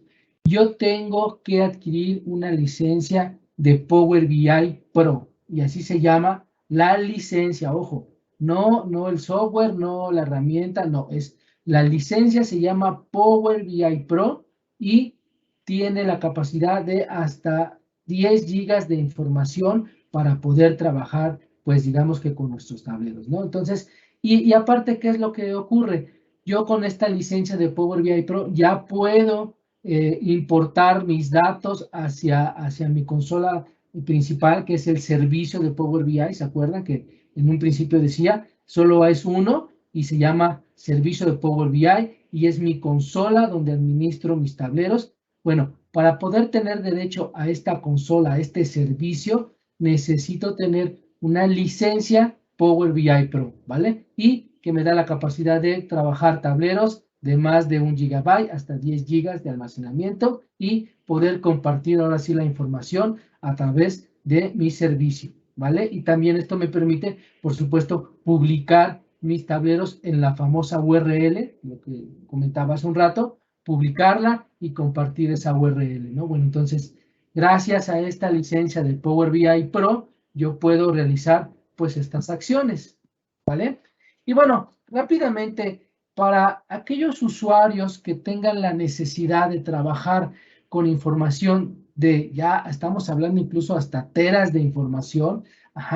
Yo tengo que adquirir una licencia de Power BI Pro y así se llama la licencia. Ojo, no el software, no la herramienta, no, es la licencia, se llama Power BI Pro y tiene la capacidad de hasta 10 gigas de información para poder trabajar, pues digamos que con nuestros tableros, ¿no? Entonces, y aparte, ¿qué es lo que ocurre? Yo con esta licencia de Power BI Pro ya puedo importar mis datos hacia mi consola principal, que es el servicio de Power BI. ¿Se acuerdan que en un principio decía, solo es uno y se llama servicio de Power BI y es mi consola donde administro mis tableros? Bueno, para poder tener derecho a esta consola, a este servicio, necesito tener una licencia Power BI Pro, ¿vale? Y que me da la capacidad de trabajar tableros de más de 1 gigabyte hasta 10 gigas de almacenamiento y poder compartir ahora sí la información a través de mi servicio, ¿vale? Y también esto me permite, por supuesto, publicar mis tableros en la famosa URL, lo que comentaba hace un rato, publicarla y compartir esa URL, ¿no? Bueno, entonces, gracias a esta licencia de Power BI Pro, yo puedo realizar, pues, estas acciones, ¿vale? Y bueno, rápidamente, para aquellos usuarios que tengan la necesidad de trabajar con información ya estamos hablando incluso hasta teras de información,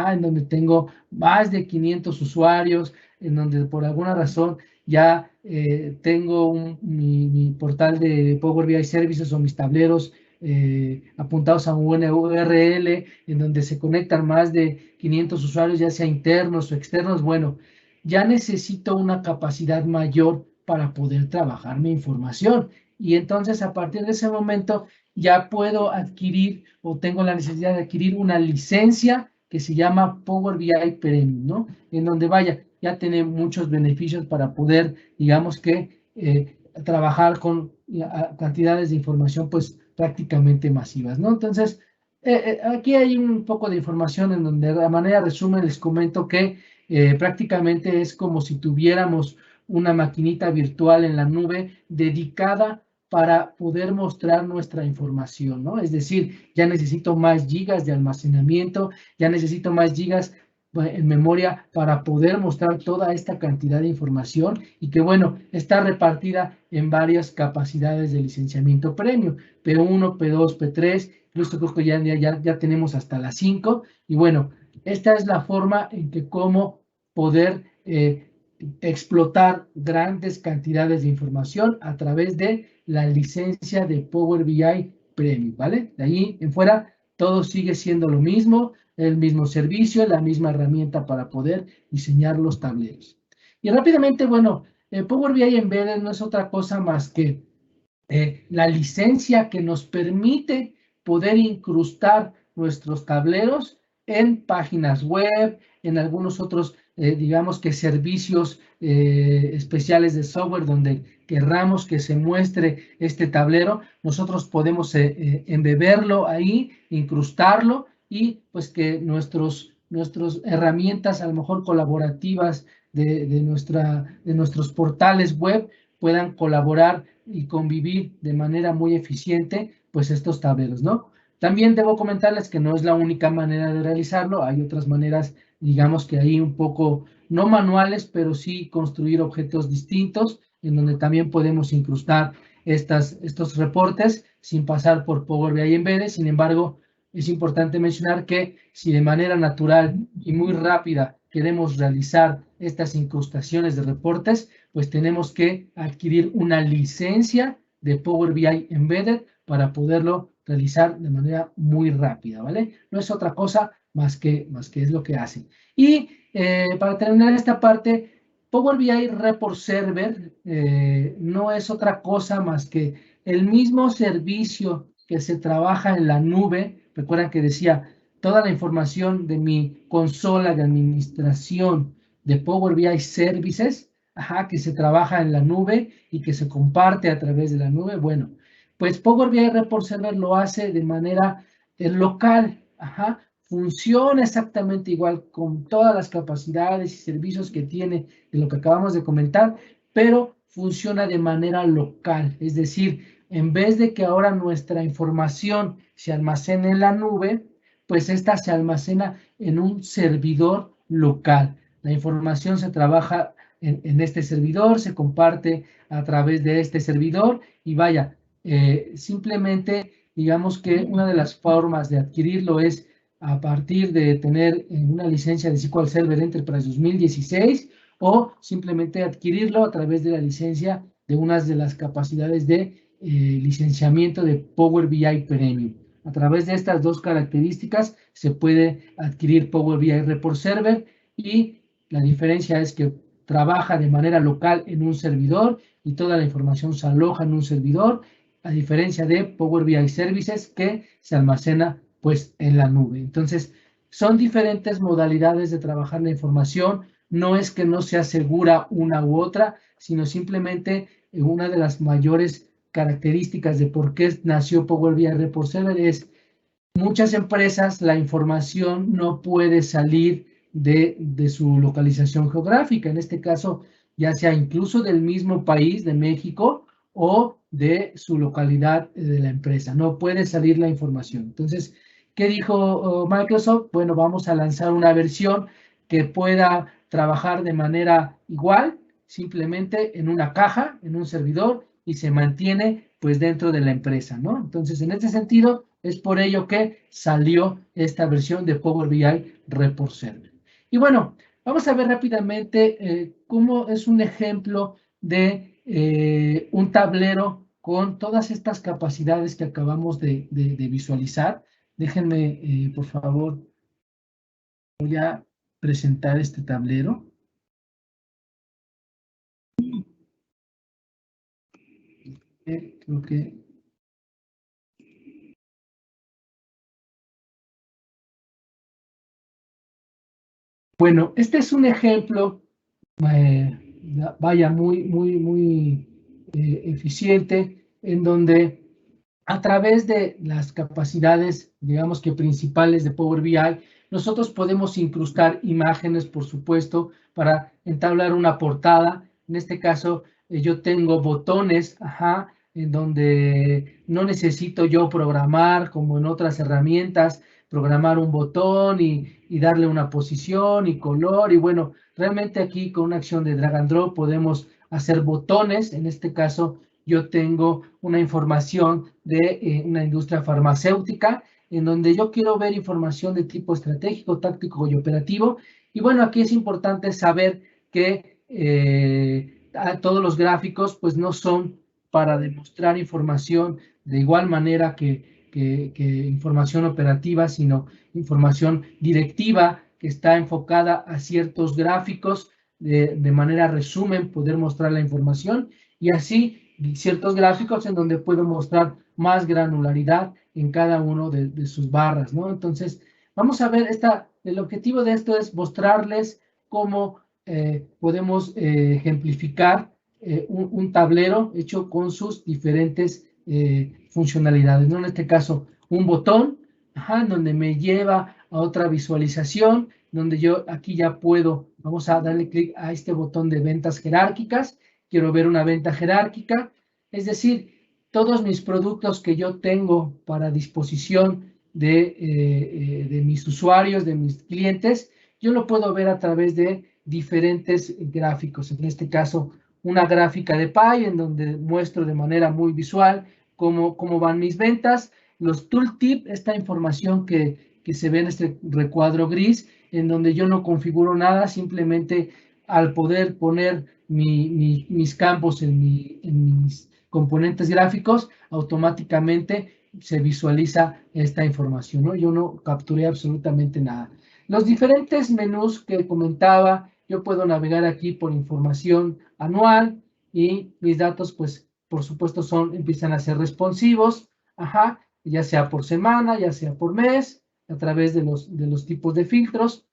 en donde tengo más de 500 usuarios, en donde por alguna razón ya tengo mi portal de Power BI Services o mis tableros apuntados a un URL en donde se conectan más de 500 usuarios, ya sea internos o externos, bueno, ya necesito una capacidad mayor para poder trabajar mi información. Y entonces a partir de ese momento ya puedo adquirir o tengo la necesidad de adquirir una licencia que se llama Power BI Premium, ¿no? En donde vaya, ya tiene muchos beneficios para poder, digamos que, trabajar con cantidades de información pues prácticamente masivas, ¿no? Entonces, aquí hay un poco de información en donde de manera resumen les comento que prácticamente es como si tuviéramos una maquinita virtual en la nube dedicada para poder mostrar nuestra información, ¿no? Es decir, ya necesito más gigas de almacenamiento, ya necesito más gigas en memoria para poder mostrar toda esta cantidad de información y que, bueno, está repartida en varias capacidades de licenciamiento premium, P1, P2, P3, incluso creo que ya tenemos hasta las 5, y bueno, esta es la forma en que cómo poder explotar grandes cantidades de información a través de la licencia de Power BI Premium, ¿vale? De ahí en fuera, todo sigue siendo lo mismo, el mismo servicio, la misma herramienta para poder diseñar los tableros. Y rápidamente, bueno, Power BI Embedded no es otra cosa más que la licencia que nos permite poder incrustar nuestros tableros en páginas web, en algunos otros, digamos que servicios especiales de software donde querramos que se muestre este tablero. Nosotros podemos embeberlo ahí, incrustarlo y pues que nuestras herramientas a lo mejor colaborativas de nuestros portales web puedan colaborar y convivir de manera muy eficiente, pues estos tableros, ¿no? También debo comentarles que no es la única manera de realizarlo, hay otras maneras, digamos que ahí un poco, no manuales, pero sí construir objetos distintos, en donde también podemos incrustar estos reportes sin pasar por Power BI Embedded. Sin embargo, es importante mencionar que si de manera natural y muy rápida queremos realizar estas incrustaciones de reportes, pues tenemos que adquirir una licencia de Power BI Embedded para poderlo realizar de manera muy rápida, ¿vale? No es otra cosa más que es lo que hacen. Y para terminar esta parte, Power BI Report Server no es otra cosa más que el mismo servicio que se trabaja en la nube. Recuerdan que decía, toda la información de mi consola de administración de Power BI Services, que se trabaja en la nube y que se comparte a través de la nube. Bueno, pues Power BI Report Server lo hace de manera local, funciona exactamente igual con todas las capacidades y servicios que tiene de lo que acabamos de comentar, pero funciona de manera local, es decir, en vez de que ahora nuestra información se almacene en la nube, pues esta se almacena en un servidor local. La información se trabaja en este servidor, se comparte a través de este servidor y vaya, simplemente digamos que una de las formas de adquirirlo es a partir de tener una licencia de SQL Server Enterprise 2016 o simplemente adquirirlo a través de la licencia de unas de las capacidades de licenciamiento de Power BI Premium. A través de estas dos características se puede adquirir Power BI Report Server y la diferencia es que trabaja de manera local en un servidor y toda la información se aloja en un servidor, a diferencia de Power BI Services que se almacena pues en la nube. Entonces, son diferentes modalidades de trabajar la información. No es que no sea segura una u otra, sino simplemente una de las mayores características de por qué nació Power BI Report Server es muchas empresas la información no puede salir de su localización geográfica, en este caso ya sea incluso del mismo país de México o de su localidad de la empresa, no puede salir la información. Entonces, ¿qué dijo Microsoft? Bueno, vamos a lanzar una versión que pueda trabajar de manera igual, simplemente en una caja, en un servidor, y se mantiene pues dentro de la empresa, ¿no? Entonces, en este sentido, es por ello que salió esta versión de Power BI Report Server. Y bueno, vamos a ver rápidamente cómo es un ejemplo de un tablero con todas estas capacidades que acabamos de visualizar. Déjenme, por favor, voy a presentar este tablero. Creo que... Bueno, este es un ejemplo, vaya, muy eficiente, en donde a través de las capacidades, digamos que principales de Power BI, nosotros podemos incrustar imágenes, por supuesto, para entablar una portada. En este caso, yo tengo botones, en donde no necesito yo programar, como en otras herramientas, programar un botón y darle una posición y color. Y bueno, realmente aquí con una acción de drag and drop podemos hacer botones. En este caso, yo tengo una información de una industria farmacéutica en donde yo quiero ver información de tipo estratégico, táctico y operativo. Y bueno, aquí es importante saber que todos los gráficos pues no son para demostrar información de igual manera que información operativa, sino información directiva que está enfocada a ciertos gráficos de manera resumen, poder mostrar la información y así ciertos gráficos en donde puedo mostrar más granularidad en cada uno de sus barras, ¿no? Entonces, vamos a ver, el objetivo de esto es mostrarles cómo podemos ejemplificar un tablero hecho con sus diferentes funcionalidades, ¿no? En este caso, un botón, en donde me lleva a otra visualización, donde yo aquí ya puedo, vamos a darle clic a este botón de ventas jerárquicas, quiero ver una venta jerárquica, es decir, todos mis productos que yo tengo para disposición de mis usuarios, de mis clientes, yo lo puedo ver a través de diferentes gráficos. En este caso, una gráfica de pie en donde muestro de manera muy visual cómo van mis ventas, los tooltip, esta información que se ve en este recuadro gris, en donde yo no configuro nada, simplemente al poder poner mis campos en mis componentes gráficos, automáticamente se visualiza esta información, ¿no? Yo no capturé absolutamente nada. Los diferentes menús que comentaba, yo puedo navegar aquí por información anual y mis datos, pues, por supuesto, empiezan a ser responsivos, ya sea por semana, ya sea por mes, a través de los tipos de filtros.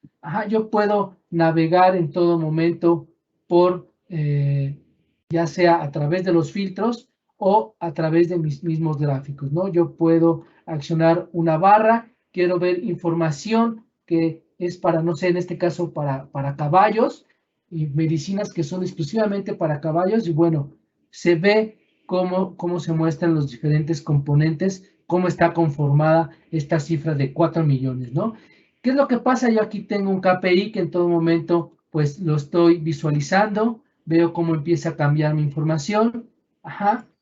Yo puedo navegar en todo momento por, ya sea a través de los filtros o a través de mis mismos gráficos, ¿no? Yo puedo accionar una barra, quiero ver información que es para, no sé, en este caso para caballos y medicinas que son exclusivamente para caballos y bueno, se ve cómo se muestran los diferentes componentes, cómo está conformada esta cifra de 4 millones, ¿no? ¿Qué es lo que pasa? Yo aquí tengo un KPI que en todo momento pues lo estoy visualizando, veo cómo empieza a cambiar mi información,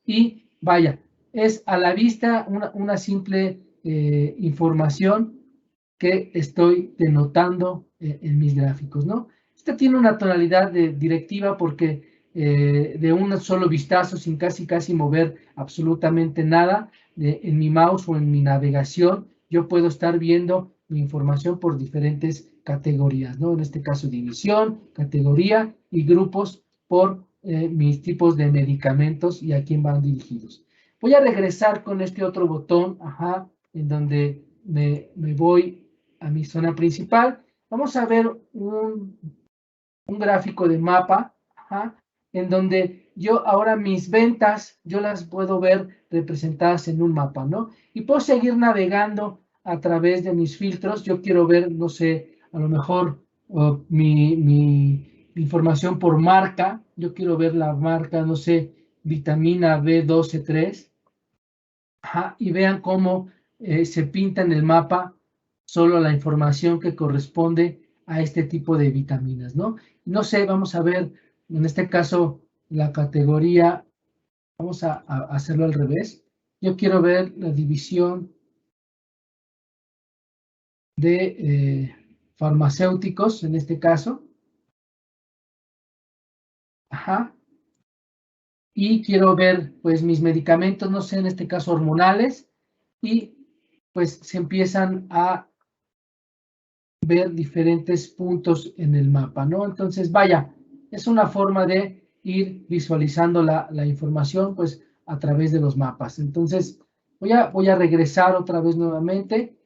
y vaya, es a la vista una simple información que estoy denotando en mis gráficos, ¿no? Esta tiene una tonalidad directiva porque de un solo vistazo, sin casi mover absolutamente nada en mi mouse o en mi navegación, yo puedo estar viendo mi información por diferentes categorías, ¿no? En este caso, división, categoría y grupos por mis tipos de medicamentos y a quién van dirigidos. Voy a regresar con este otro botón, en donde me voy a mi zona principal. Vamos a ver un gráfico de mapa, en donde yo ahora mis ventas, yo las puedo ver representadas en un mapa, ¿no? Y puedo seguir navegando a través de mis filtros. Yo quiero ver, no sé, a lo mejor mi información por marca. Yo quiero ver la marca, no sé, vitamina B12-3. Y vean cómo se pinta en el mapa solo la información que corresponde a este tipo de vitaminas, ¿no? No sé, vamos a ver, en este caso, la categoría, vamos a hacerlo al revés. Yo quiero ver la división de farmacéuticos, en este caso. y quiero ver pues mis medicamentos, no sé, en este caso hormonales, y pues se empiezan a ver diferentes puntos en el mapa, ¿no? Entonces, vaya, es una forma de ir visualizando la información pues a través de los mapas. Entonces, voy a regresar otra vez nuevamente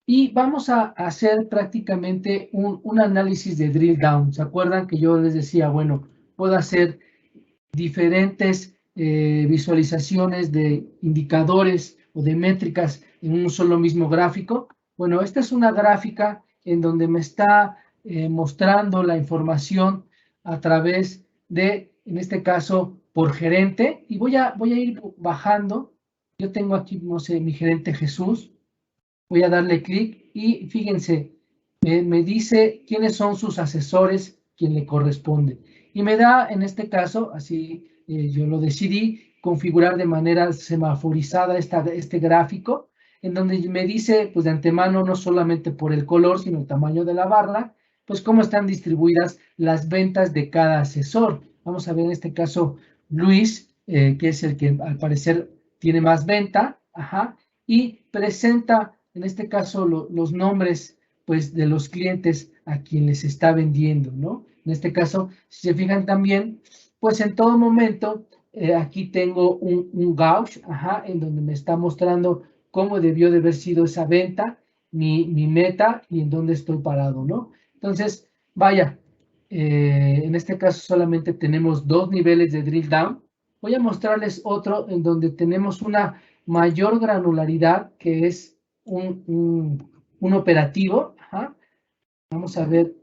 y vamos a hacer prácticamente un análisis de drill down. ¿Se acuerdan que yo les decía, bueno, puedo hacer diferentes visualizaciones de indicadores o de métricas en un solo mismo gráfico? Bueno, esta es una gráfica en donde me está mostrando la información a través de, en este caso, por gerente, y voy a ir bajando. Yo tengo aquí, no sé, mi gerente Jesús. Voy a darle clic y fíjense, me dice quiénes son sus asesores, quién le corresponde. Y me da, en este caso, así yo lo decidí, configurar de manera semaforizada este gráfico, en donde me dice, pues de antemano, no solamente por el color, sino el tamaño de la barra, pues cómo están distribuidas las ventas de cada asesor. Vamos a ver en este caso Luis, que es el que al parecer tiene más venta, ajá, y presenta en este caso los nombres pues de los clientes a quien les está vendiendo, ¿no? En este caso, si se fijan también, pues en todo momento aquí tengo un gauge, ajá, en donde me está mostrando cómo debió de haber sido esa venta, mi meta y en dónde estoy parado, ¿no? Entonces, vaya, en este caso solamente tenemos dos niveles de drill down. Voy a mostrarles otro en donde tenemos una mayor granularidad, que es un operativo. Ajá. Vamos a ver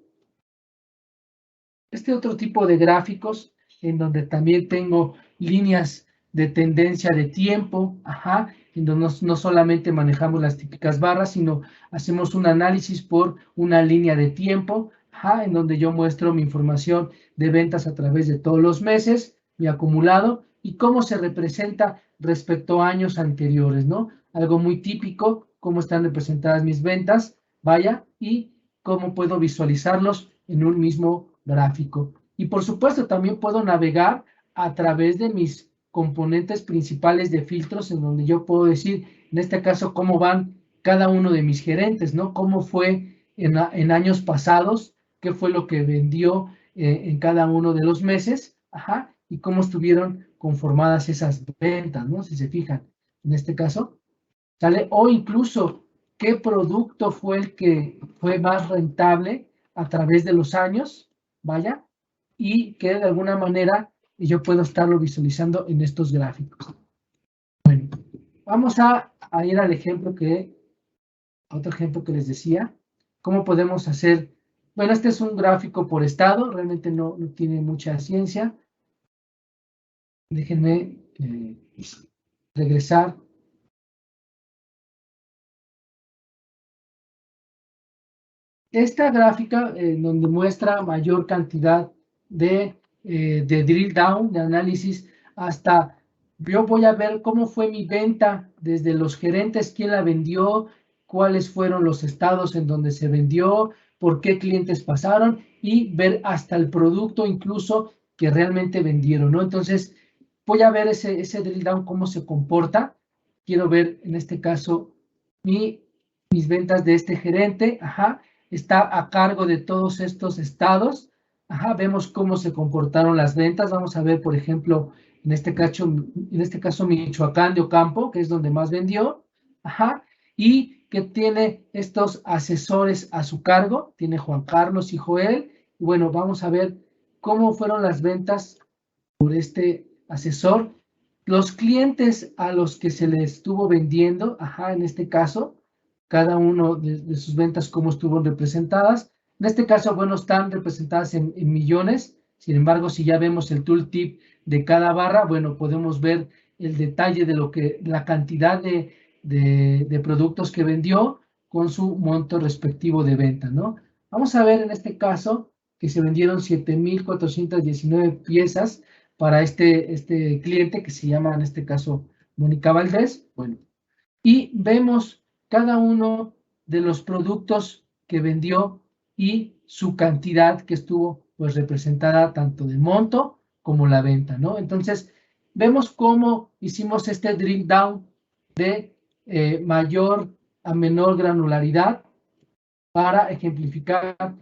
este otro tipo de gráficos en donde también tengo líneas de tendencia de tiempo, ajá, en donde no solamente manejamos las típicas barras, sino hacemos un análisis por una línea de tiempo, ajá, en donde yo muestro mi información de ventas a través de todos los meses, mi acumulado y cómo se representa respecto a años anteriores, ¿no? Algo muy típico, cómo están representadas mis ventas, vaya, y cómo puedo visualizarlos en un mismo gráfico. Y por supuesto, también puedo navegar a través de mis componentes principales de filtros, en donde yo puedo decir, en este caso, cómo van cada uno de mis gerentes, ¿no? Cómo fue en años pasados, qué fue lo que vendió en cada uno de los meses, ajá, y cómo estuvieron conformadas esas ventas, ¿no? Si se fijan, en este caso, ¿sale? O incluso, ¿qué producto fue el que fue más rentable a través de los años? Vaya, y que de alguna manera yo puedo estarlo visualizando en estos gráficos. Bueno, vamos a ir al ejemplo otro ejemplo que les decía. ¿Cómo podemos hacer? Bueno, este es un gráfico por estado, realmente no tiene mucha ciencia. Déjenme regresar. Esta gráfica donde muestra mayor cantidad de drill down, de análisis, hasta yo voy a ver cómo fue mi venta desde los gerentes, quién la vendió, cuáles fueron los estados en donde se vendió, por qué clientes pasaron y ver hasta el producto incluso que realmente vendieron, ¿no? Entonces, voy a ver ese drill down, cómo se comporta. Quiero ver, en este caso, mis ventas de este gerente, ajá, está a cargo de todos estos estados. Ajá, vemos cómo se comportaron las ventas. Vamos a ver, por ejemplo, en este caso Michoacán de Ocampo, que es donde más vendió. Ajá, y que tiene estos asesores a su cargo. Tiene Juan Carlos y Joel. Y bueno, vamos a ver cómo fueron las ventas por este asesor. Los clientes a los que se les estuvo vendiendo, ajá, en este caso, cada uno de sus ventas, cómo estuvo representadas. En este caso, bueno, están representadas en millones. Sin embargo, si ya vemos el tooltip de cada barra, bueno, podemos ver el detalle de la cantidad de productos que vendió con su monto respectivo de venta, ¿no? Vamos a ver en este caso que se vendieron 7,419 piezas para este cliente que se llama, en este caso, Mónica Valdés. Bueno, y vemos cada uno de los productos que vendió y su cantidad que estuvo pues representada tanto de monto como la venta, ¿no? Entonces, vemos cómo hicimos este drill down de mayor a menor granularidad para ejemplificar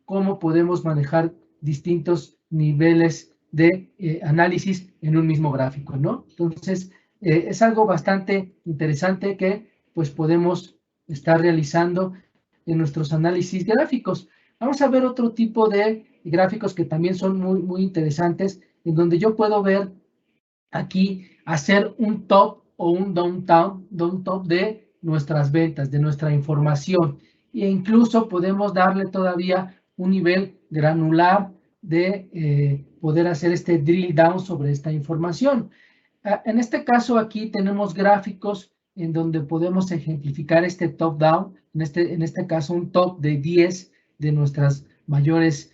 cómo podemos manejar distintos niveles de análisis en un mismo gráfico, ¿no? Entonces, es algo bastante interesante que pues podemos estar realizando en nuestros análisis gráficos. Vamos a ver otro tipo de gráficos que también son muy interesantes, en donde yo puedo ver aquí hacer un top o un down top de nuestras ventas, de nuestra información. E incluso podemos darle todavía un nivel granular de poder hacer este drill down sobre esta información. En este caso aquí tenemos gráficos en donde podemos ejemplificar este top down, en este caso un top de 10 de nuestras mayores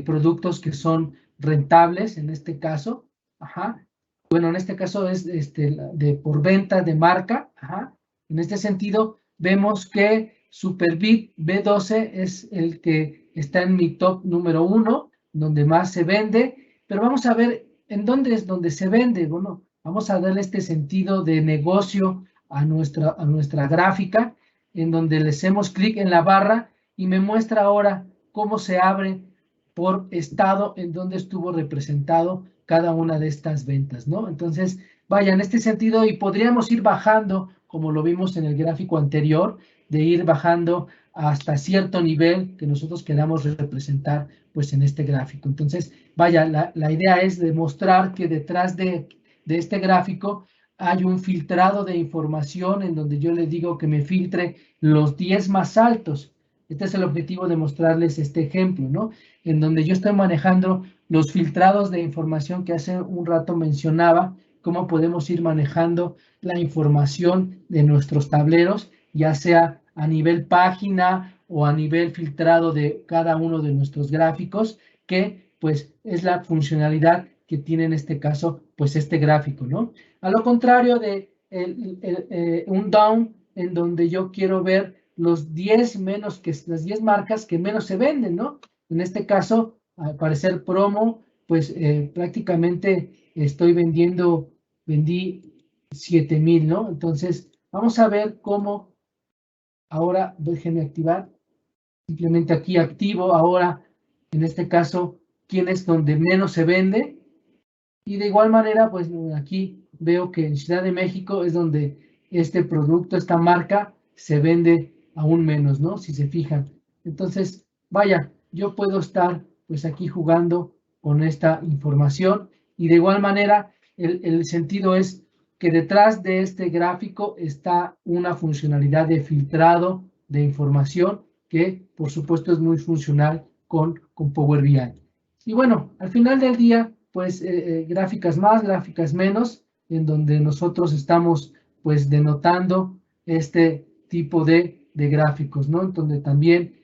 productos que son rentables, en este caso, ajá. Bueno, en este caso es de por venta de marca, ajá. En este sentido, vemos que Superbit B12 es el que está en mi top número 1, donde más se vende, pero vamos a ver en dónde es donde se vende. Bueno, vamos a darle este sentido de negocio a nuestra gráfica, en donde le hacemos clic en la barra y me muestra ahora cómo se abre por estado en donde estuvo representado cada una de estas ventas, ¿no? Entonces, vaya, en este sentido, y podríamos ir bajando, como lo vimos en el gráfico anterior, de ir bajando hasta cierto nivel que nosotros queramos representar, pues, en este gráfico. Entonces, vaya, la idea es demostrar que detrás de este gráfico hay un filtrado de información en donde yo le digo que me filtre los 10 más altos. Este es el objetivo de mostrarles este ejemplo, ¿no? En donde yo estoy manejando los filtrados de información que hace un rato mencionaba, cómo podemos ir manejando la información de nuestros tableros, ya sea a nivel página o a nivel filtrado de cada uno de nuestros gráficos, que pues es la funcionalidad que tiene en este caso pues este gráfico, ¿no? A lo contrario de un down en donde yo quiero ver los 10 menos que las 10 marcas que menos se venden, ¿no? En este caso, al parecer promo, pues prácticamente vendí 7,000, ¿no? Entonces, vamos a ver cómo ahora, déjenme activar, simplemente aquí activo ahora, en este caso, quién es donde menos se vende. Y de igual manera, pues aquí veo que en Ciudad de México es donde este producto, esta marca, se vende aún menos, ¿no? Si se fijan. Entonces, vaya, yo puedo estar pues aquí jugando con esta información y de igual manera el sentido es que detrás de este gráfico está una funcionalidad de filtrado de información que por supuesto es muy funcional con Power BI. Y bueno, al final del día, pues gráficas más, gráficas menos, en donde nosotros estamos pues denotando este tipo de gráficos, ¿no? En donde también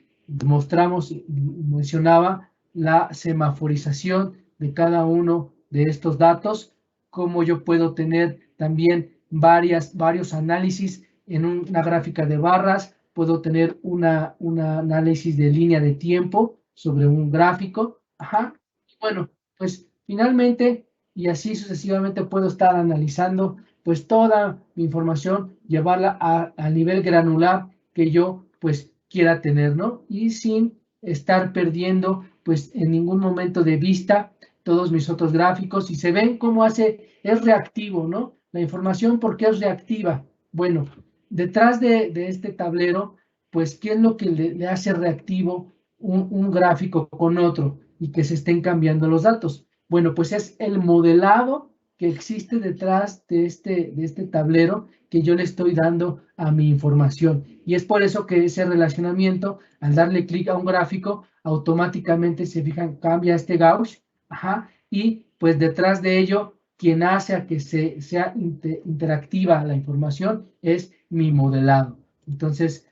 mostramos, mencionaba la semaforización de cada uno de estos datos, cómo yo puedo tener también varios análisis en una gráfica de barras, puedo tener un análisis de línea de tiempo sobre un gráfico, ajá. Bueno, pues finalmente, y así sucesivamente puedo estar analizando pues toda mi información, llevarla al nivel granular que yo pues quiera tener, ¿no? Y sin estar perdiendo pues en ningún momento de vista todos mis otros gráficos y se ven cómo es reactivo, ¿no? La información, ¿por qué es reactiva? Bueno, detrás de este tablero, pues, ¿qué es lo que le hace reactivo un gráfico con otro y que se estén cambiando los datos? Bueno, pues es el modelado que existe detrás de este tablero que yo le estoy dando a mi información. Y es por eso que ese relacionamiento, al darle clic a un gráfico, automáticamente se fijan, cambia este Gauss, ajá, y pues detrás de ello, quien hace a que sea interactiva la información es mi modelado. Entonces,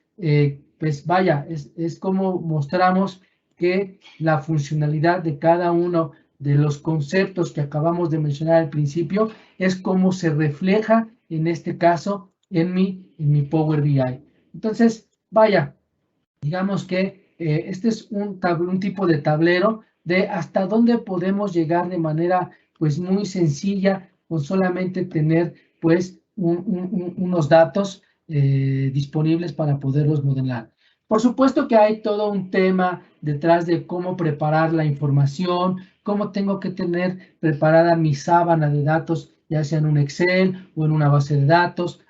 pues vaya, es como mostramos que la funcionalidad de cada uno de los conceptos que acabamos de mencionar al principio es cómo se refleja en este caso en mi Power BI. Entonces, vaya, digamos que este es un tipo de tablero de hasta dónde podemos llegar de manera pues muy sencilla con solamente tener pues unos datos disponibles para poderlos modelar. Por supuesto que hay todo un tema detrás de cómo preparar la información, cómo tengo que tener preparada mi sábana de datos, ya sea en un Excel o en una base de datos.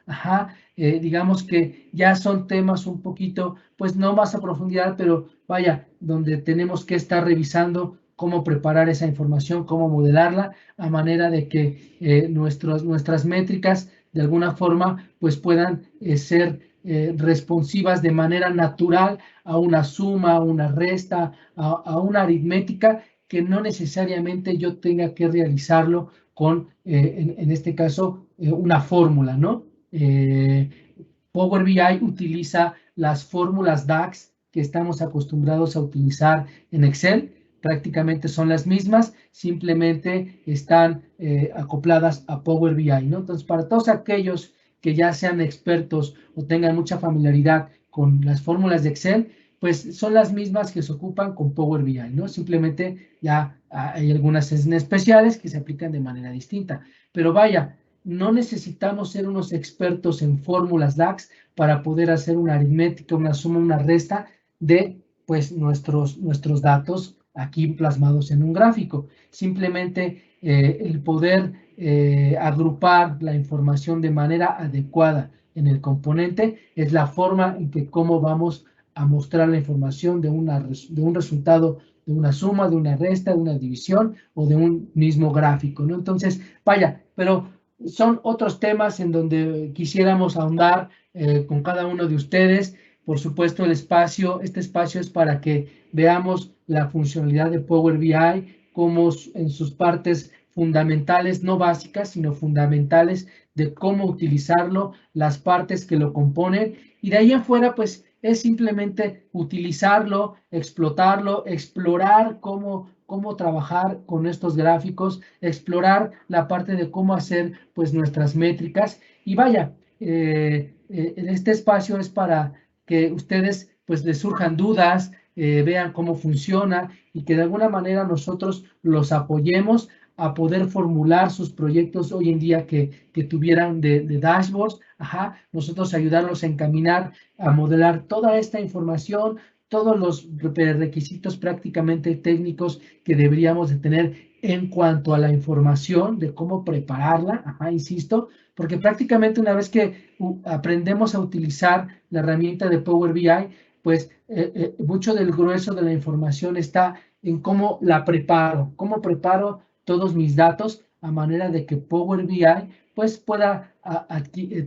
Digamos que ya son temas un poquito, pues no más a profundidad, pero vaya, donde tenemos que estar revisando cómo preparar esa información, cómo modelarla, a manera de que nuestras métricas de alguna forma pues puedan ser responsivas de manera natural a una suma, a una resta, a una aritmética que no necesariamente yo tenga que realizarlo con, en este caso, una fórmula, ¿no? Power BI utiliza las fórmulas DAX que estamos acostumbrados a utilizar en Excel, prácticamente son las mismas, simplemente están acopladas a Power BI, ¿no? Entonces, para todos aquellos que ya sean expertos o tengan mucha familiaridad con las fórmulas de Excel, pues son las mismas que se ocupan con Power BI, ¿no? Simplemente ya hay algunas especiales que se aplican de manera distinta. Pero vaya, no necesitamos ser unos expertos en fórmulas DAX para poder hacer una aritmética, una suma, una resta de pues nuestros datos aquí plasmados en un gráfico. Simplemente el poder agrupar la información de manera adecuada en el componente es la forma en que cómo vamos a mostrar la información de un resultado, de una suma, de una resta, de una división o de un mismo gráfico, ¿no? Entonces, vaya, pero son otros temas en donde quisiéramos ahondar con cada uno de ustedes. Por supuesto, este espacio es para que veamos la funcionalidad de Power BI como en sus partes fundamentales, no básicas, sino fundamentales de cómo utilizarlo, las partes que lo componen, y de ahí en fuera, pues es simplemente utilizarlo, explotarlo, explorar cómo trabajar con estos gráficos, explorar la parte de cómo hacer pues nuestras métricas. Y vaya, en este espacio es para que ustedes pues les surjan dudas, vean cómo funciona y que de alguna manera nosotros los apoyemos a poder formular sus proyectos hoy en día que tuvieran de dashboards, nosotros ayudarlos a encaminar, a modelar toda esta información, todos los requisitos prácticamente técnicos que deberíamos de tener en cuanto a la información, de cómo prepararla, insisto, porque prácticamente una vez que aprendemos a utilizar la herramienta de Power BI, pues mucho del grueso de la información está en cómo la preparo, cómo preparo todos mis datos a manera de que Power BI pues pueda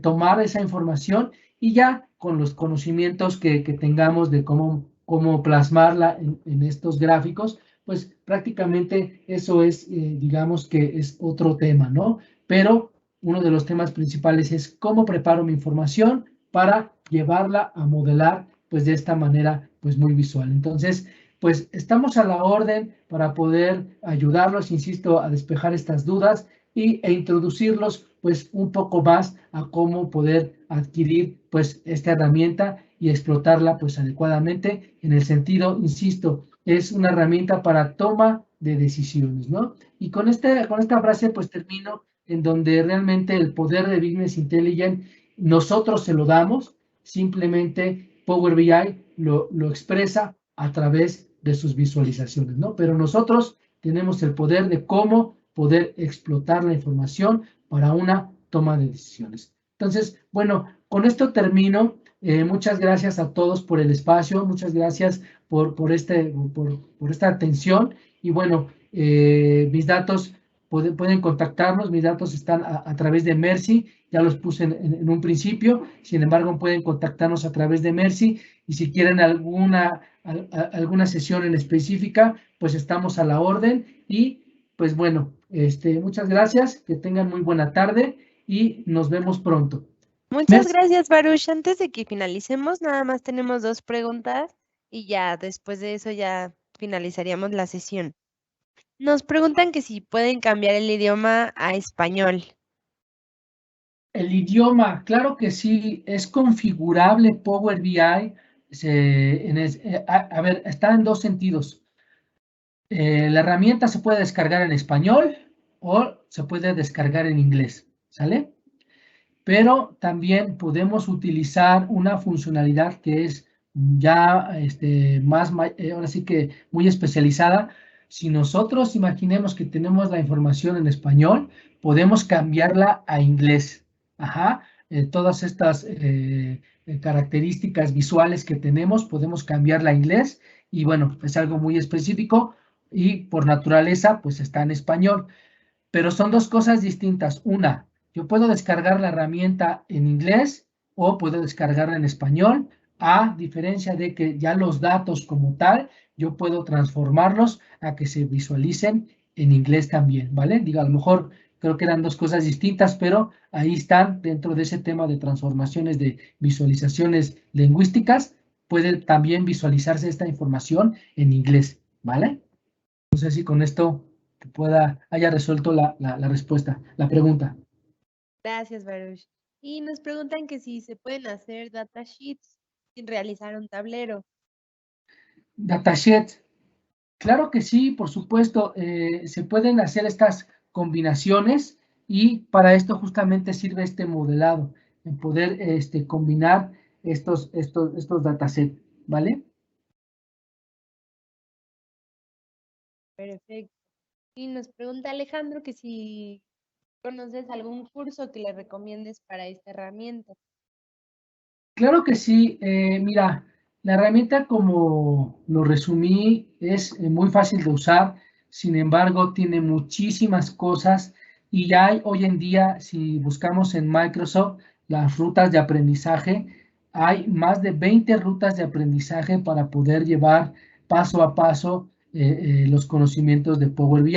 tomar esa información y ya con los conocimientos que tengamos de cómo plasmarla en estos gráficos, pues prácticamente eso es, digamos que es otro tema, ¿no? Pero uno de los temas principales es cómo preparo mi información para llevarla a modelar, pues de esta manera, pues muy visual. Entonces, pues estamos a la orden para poder ayudarlos, insisto, a despejar estas dudas e introducirlos pues un poco más a cómo poder adquirir pues esta herramienta y explotarla pues adecuadamente en el sentido, insisto, es una herramienta para toma de decisiones, ¿no? Y con esta frase pues termino en donde realmente el poder de Business Intelligence nosotros se lo damos, simplemente Power BI lo expresa a través de sus visualizaciones, ¿no? Pero nosotros tenemos el poder de cómo poder explotar la información para una toma de decisiones. Entonces, bueno, con esto termino. Muchas gracias a todos por el espacio, muchas gracias por esta atención. Y bueno, mis datos pueden contactarnos, mis datos están a través de Mercy, ya los puse en un principio, sin embargo pueden contactarnos a través de Mercy y si quieren alguna sesión en específica, pues estamos a la orden y pues bueno, muchas gracias, que tengan muy buena tarde y nos vemos pronto. Muchas gracias, Baruch. Antes de que finalicemos, nada más tenemos 2 preguntas y ya después de eso ya finalizaríamos la sesión. Nos preguntan que si pueden cambiar el idioma a español. El idioma, claro que sí, es configurable Power BI. A ver, está en dos sentidos. La herramienta se puede descargar en español o se puede descargar en inglés, ¿sale? Pero también podemos utilizar una funcionalidad que es ya ahora sí que muy especializada. Si nosotros imaginemos que tenemos la información en español, podemos cambiarla a inglés. Ajá. Todas estas características visuales que tenemos, podemos cambiarla a inglés. Y bueno, es algo muy específico y por naturaleza, pues está en español. Pero son dos cosas distintas. Una, yo puedo descargar la herramienta en inglés o puedo descargarla en español, a diferencia de que ya los datos como tal, yo puedo transformarlos a que se visualicen en inglés también, ¿vale? Digo, a lo mejor creo que eran dos cosas distintas, pero ahí están dentro de ese tema de transformaciones de visualizaciones lingüísticas, puede también visualizarse esta información en inglés, ¿vale? No sé si con esto haya resuelto la respuesta, la pregunta. Gracias, Baruch. Y nos preguntan que si se pueden hacer datasheets sin realizar un tablero. Datashet, claro que sí, por supuesto, se pueden hacer estas combinaciones y para esto justamente sirve este modelado, en poder combinar estos datasets, ¿vale? Perfecto. Y nos pregunta Alejandro que si conoces algún curso que le recomiendes para esta herramienta. Claro que sí, mira, la herramienta como lo resumí es muy fácil de usar, sin embargo tiene muchísimas cosas y ya hay hoy en día, si buscamos en Microsoft las rutas de aprendizaje, hay más de 20 rutas de aprendizaje para poder llevar paso a paso los conocimientos de Power BI.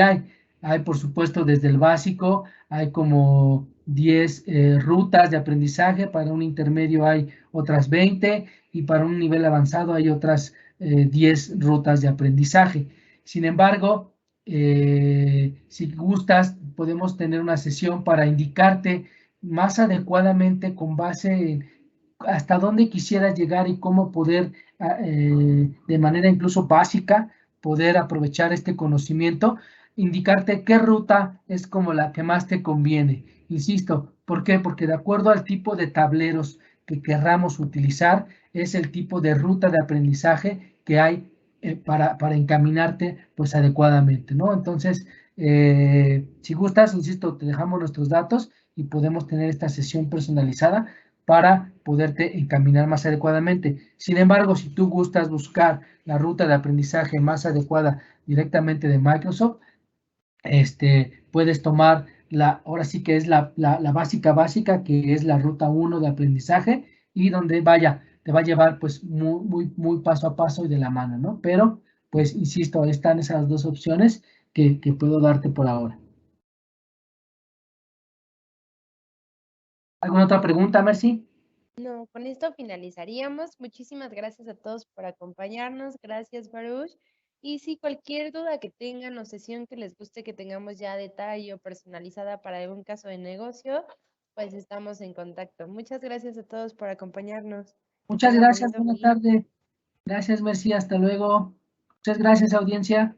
Hay, por supuesto, desde el básico, hay como 10 rutas de aprendizaje, para un intermedio hay otras 20 y para un nivel avanzado hay otras 10 rutas de aprendizaje. Sin embargo, si gustas, podemos tener una sesión para indicarte más adecuadamente con base en hasta dónde quisieras llegar y cómo poder, de manera incluso básica, poder aprovechar este conocimiento, indicarte qué ruta es como la que más te conviene. Insisto, ¿por qué? Porque de acuerdo al tipo de tableros que querramos utilizar, es el tipo de ruta de aprendizaje que hay para encaminarte pues adecuadamente, ¿no? Entonces, si gustas, insisto, te dejamos nuestros datos y podemos tener esta sesión personalizada para poderte encaminar más adecuadamente. Sin embargo, si tú gustas buscar la ruta de aprendizaje más adecuada directamente de Microsoft, puedes tomar ahora sí que es la básica, que es la ruta 1 de aprendizaje y donde te va a llevar pues muy paso a paso y de la mano, ¿no? Pero, pues, insisto, ahí están esas dos opciones que puedo darte por ahora. ¿Alguna otra pregunta, Mercy? No, con esto finalizaríamos. Muchísimas gracias a todos por acompañarnos. Gracias, Baruch. Y si cualquier duda que tengan o sesión que les guste que tengamos ya detalle o personalizada para algún caso de negocio, pues estamos en contacto. Muchas gracias a todos por acompañarnos. Que Muchas tengan gracias, bonito buena día. tarde. Gracias, Mercy, hasta luego. Muchas gracias, audiencia.